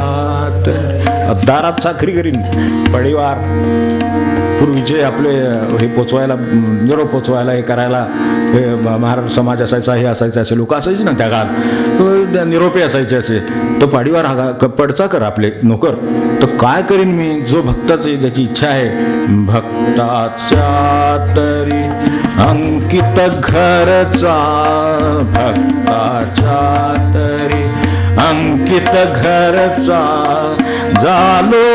तरी दारात साखरी करीन परिवार. पूर्वीचे आपले हे पोचवायला, निरोप पोचवायला, हे करायला हे महाराज समाज असायचा, हे असायचं, असे लोक असायचे ना त्या काळात, निरोपे असायचे असे. तो पाडीवार पडचा कर आपले नोकर, तर काय करीन मी, जो भक्ताची ज्याची इच्छा आहे. भक्ताच्या तरी अंकित घरचा, भक्ताच्या तरी अंकित घरचा, झालो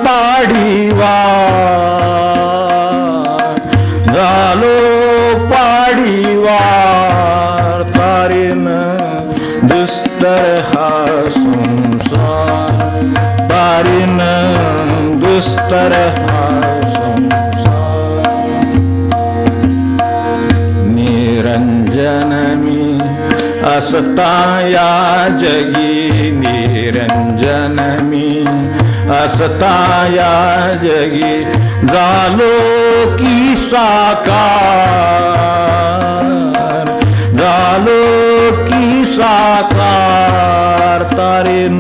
पाडीवार, झालो पाडीवार. तारीन दुस्तर हा संसार, तारीन दुस्तर हा संसार. निरंजन मी असता या जगी, निरंजन मी असता या जगी, झालो की साकार, झालो की साकार. तारीन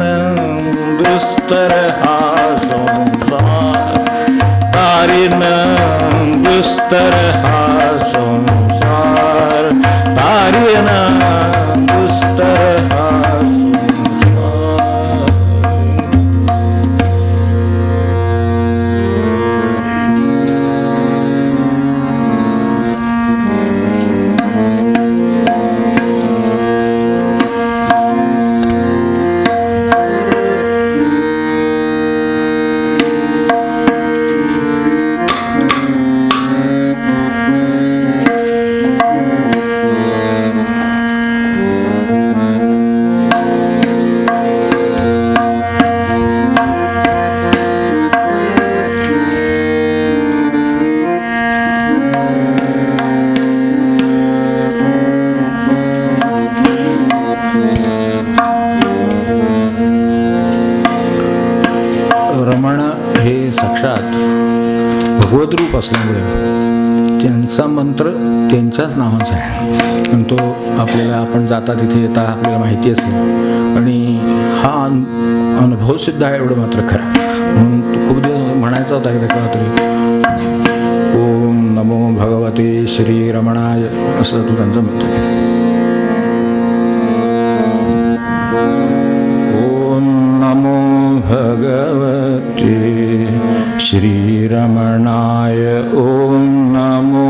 दुस्तर हा संसार, तारीन दुस्तर हा संसार, तारीन दुस्तर हा भगवत रूप असल्यामुळे त्यांचा मंत्र त्यांच्याच नावाचा आहे आणि तो आपल्याला, आपण जाता तिथे येता आपल्याला माहिती असेल आणि हा अनुभव सिद्ध आहे एवढं मात्र खरं. म्हणून तो खूप दिवस म्हणायचा होता एकदा केव्हा तरी, ओम नमो भगवते श्री रमणाय, असं तो त्यांचा मंत्र. ओम नमो भगवते श्री रमणाय, ओम नमो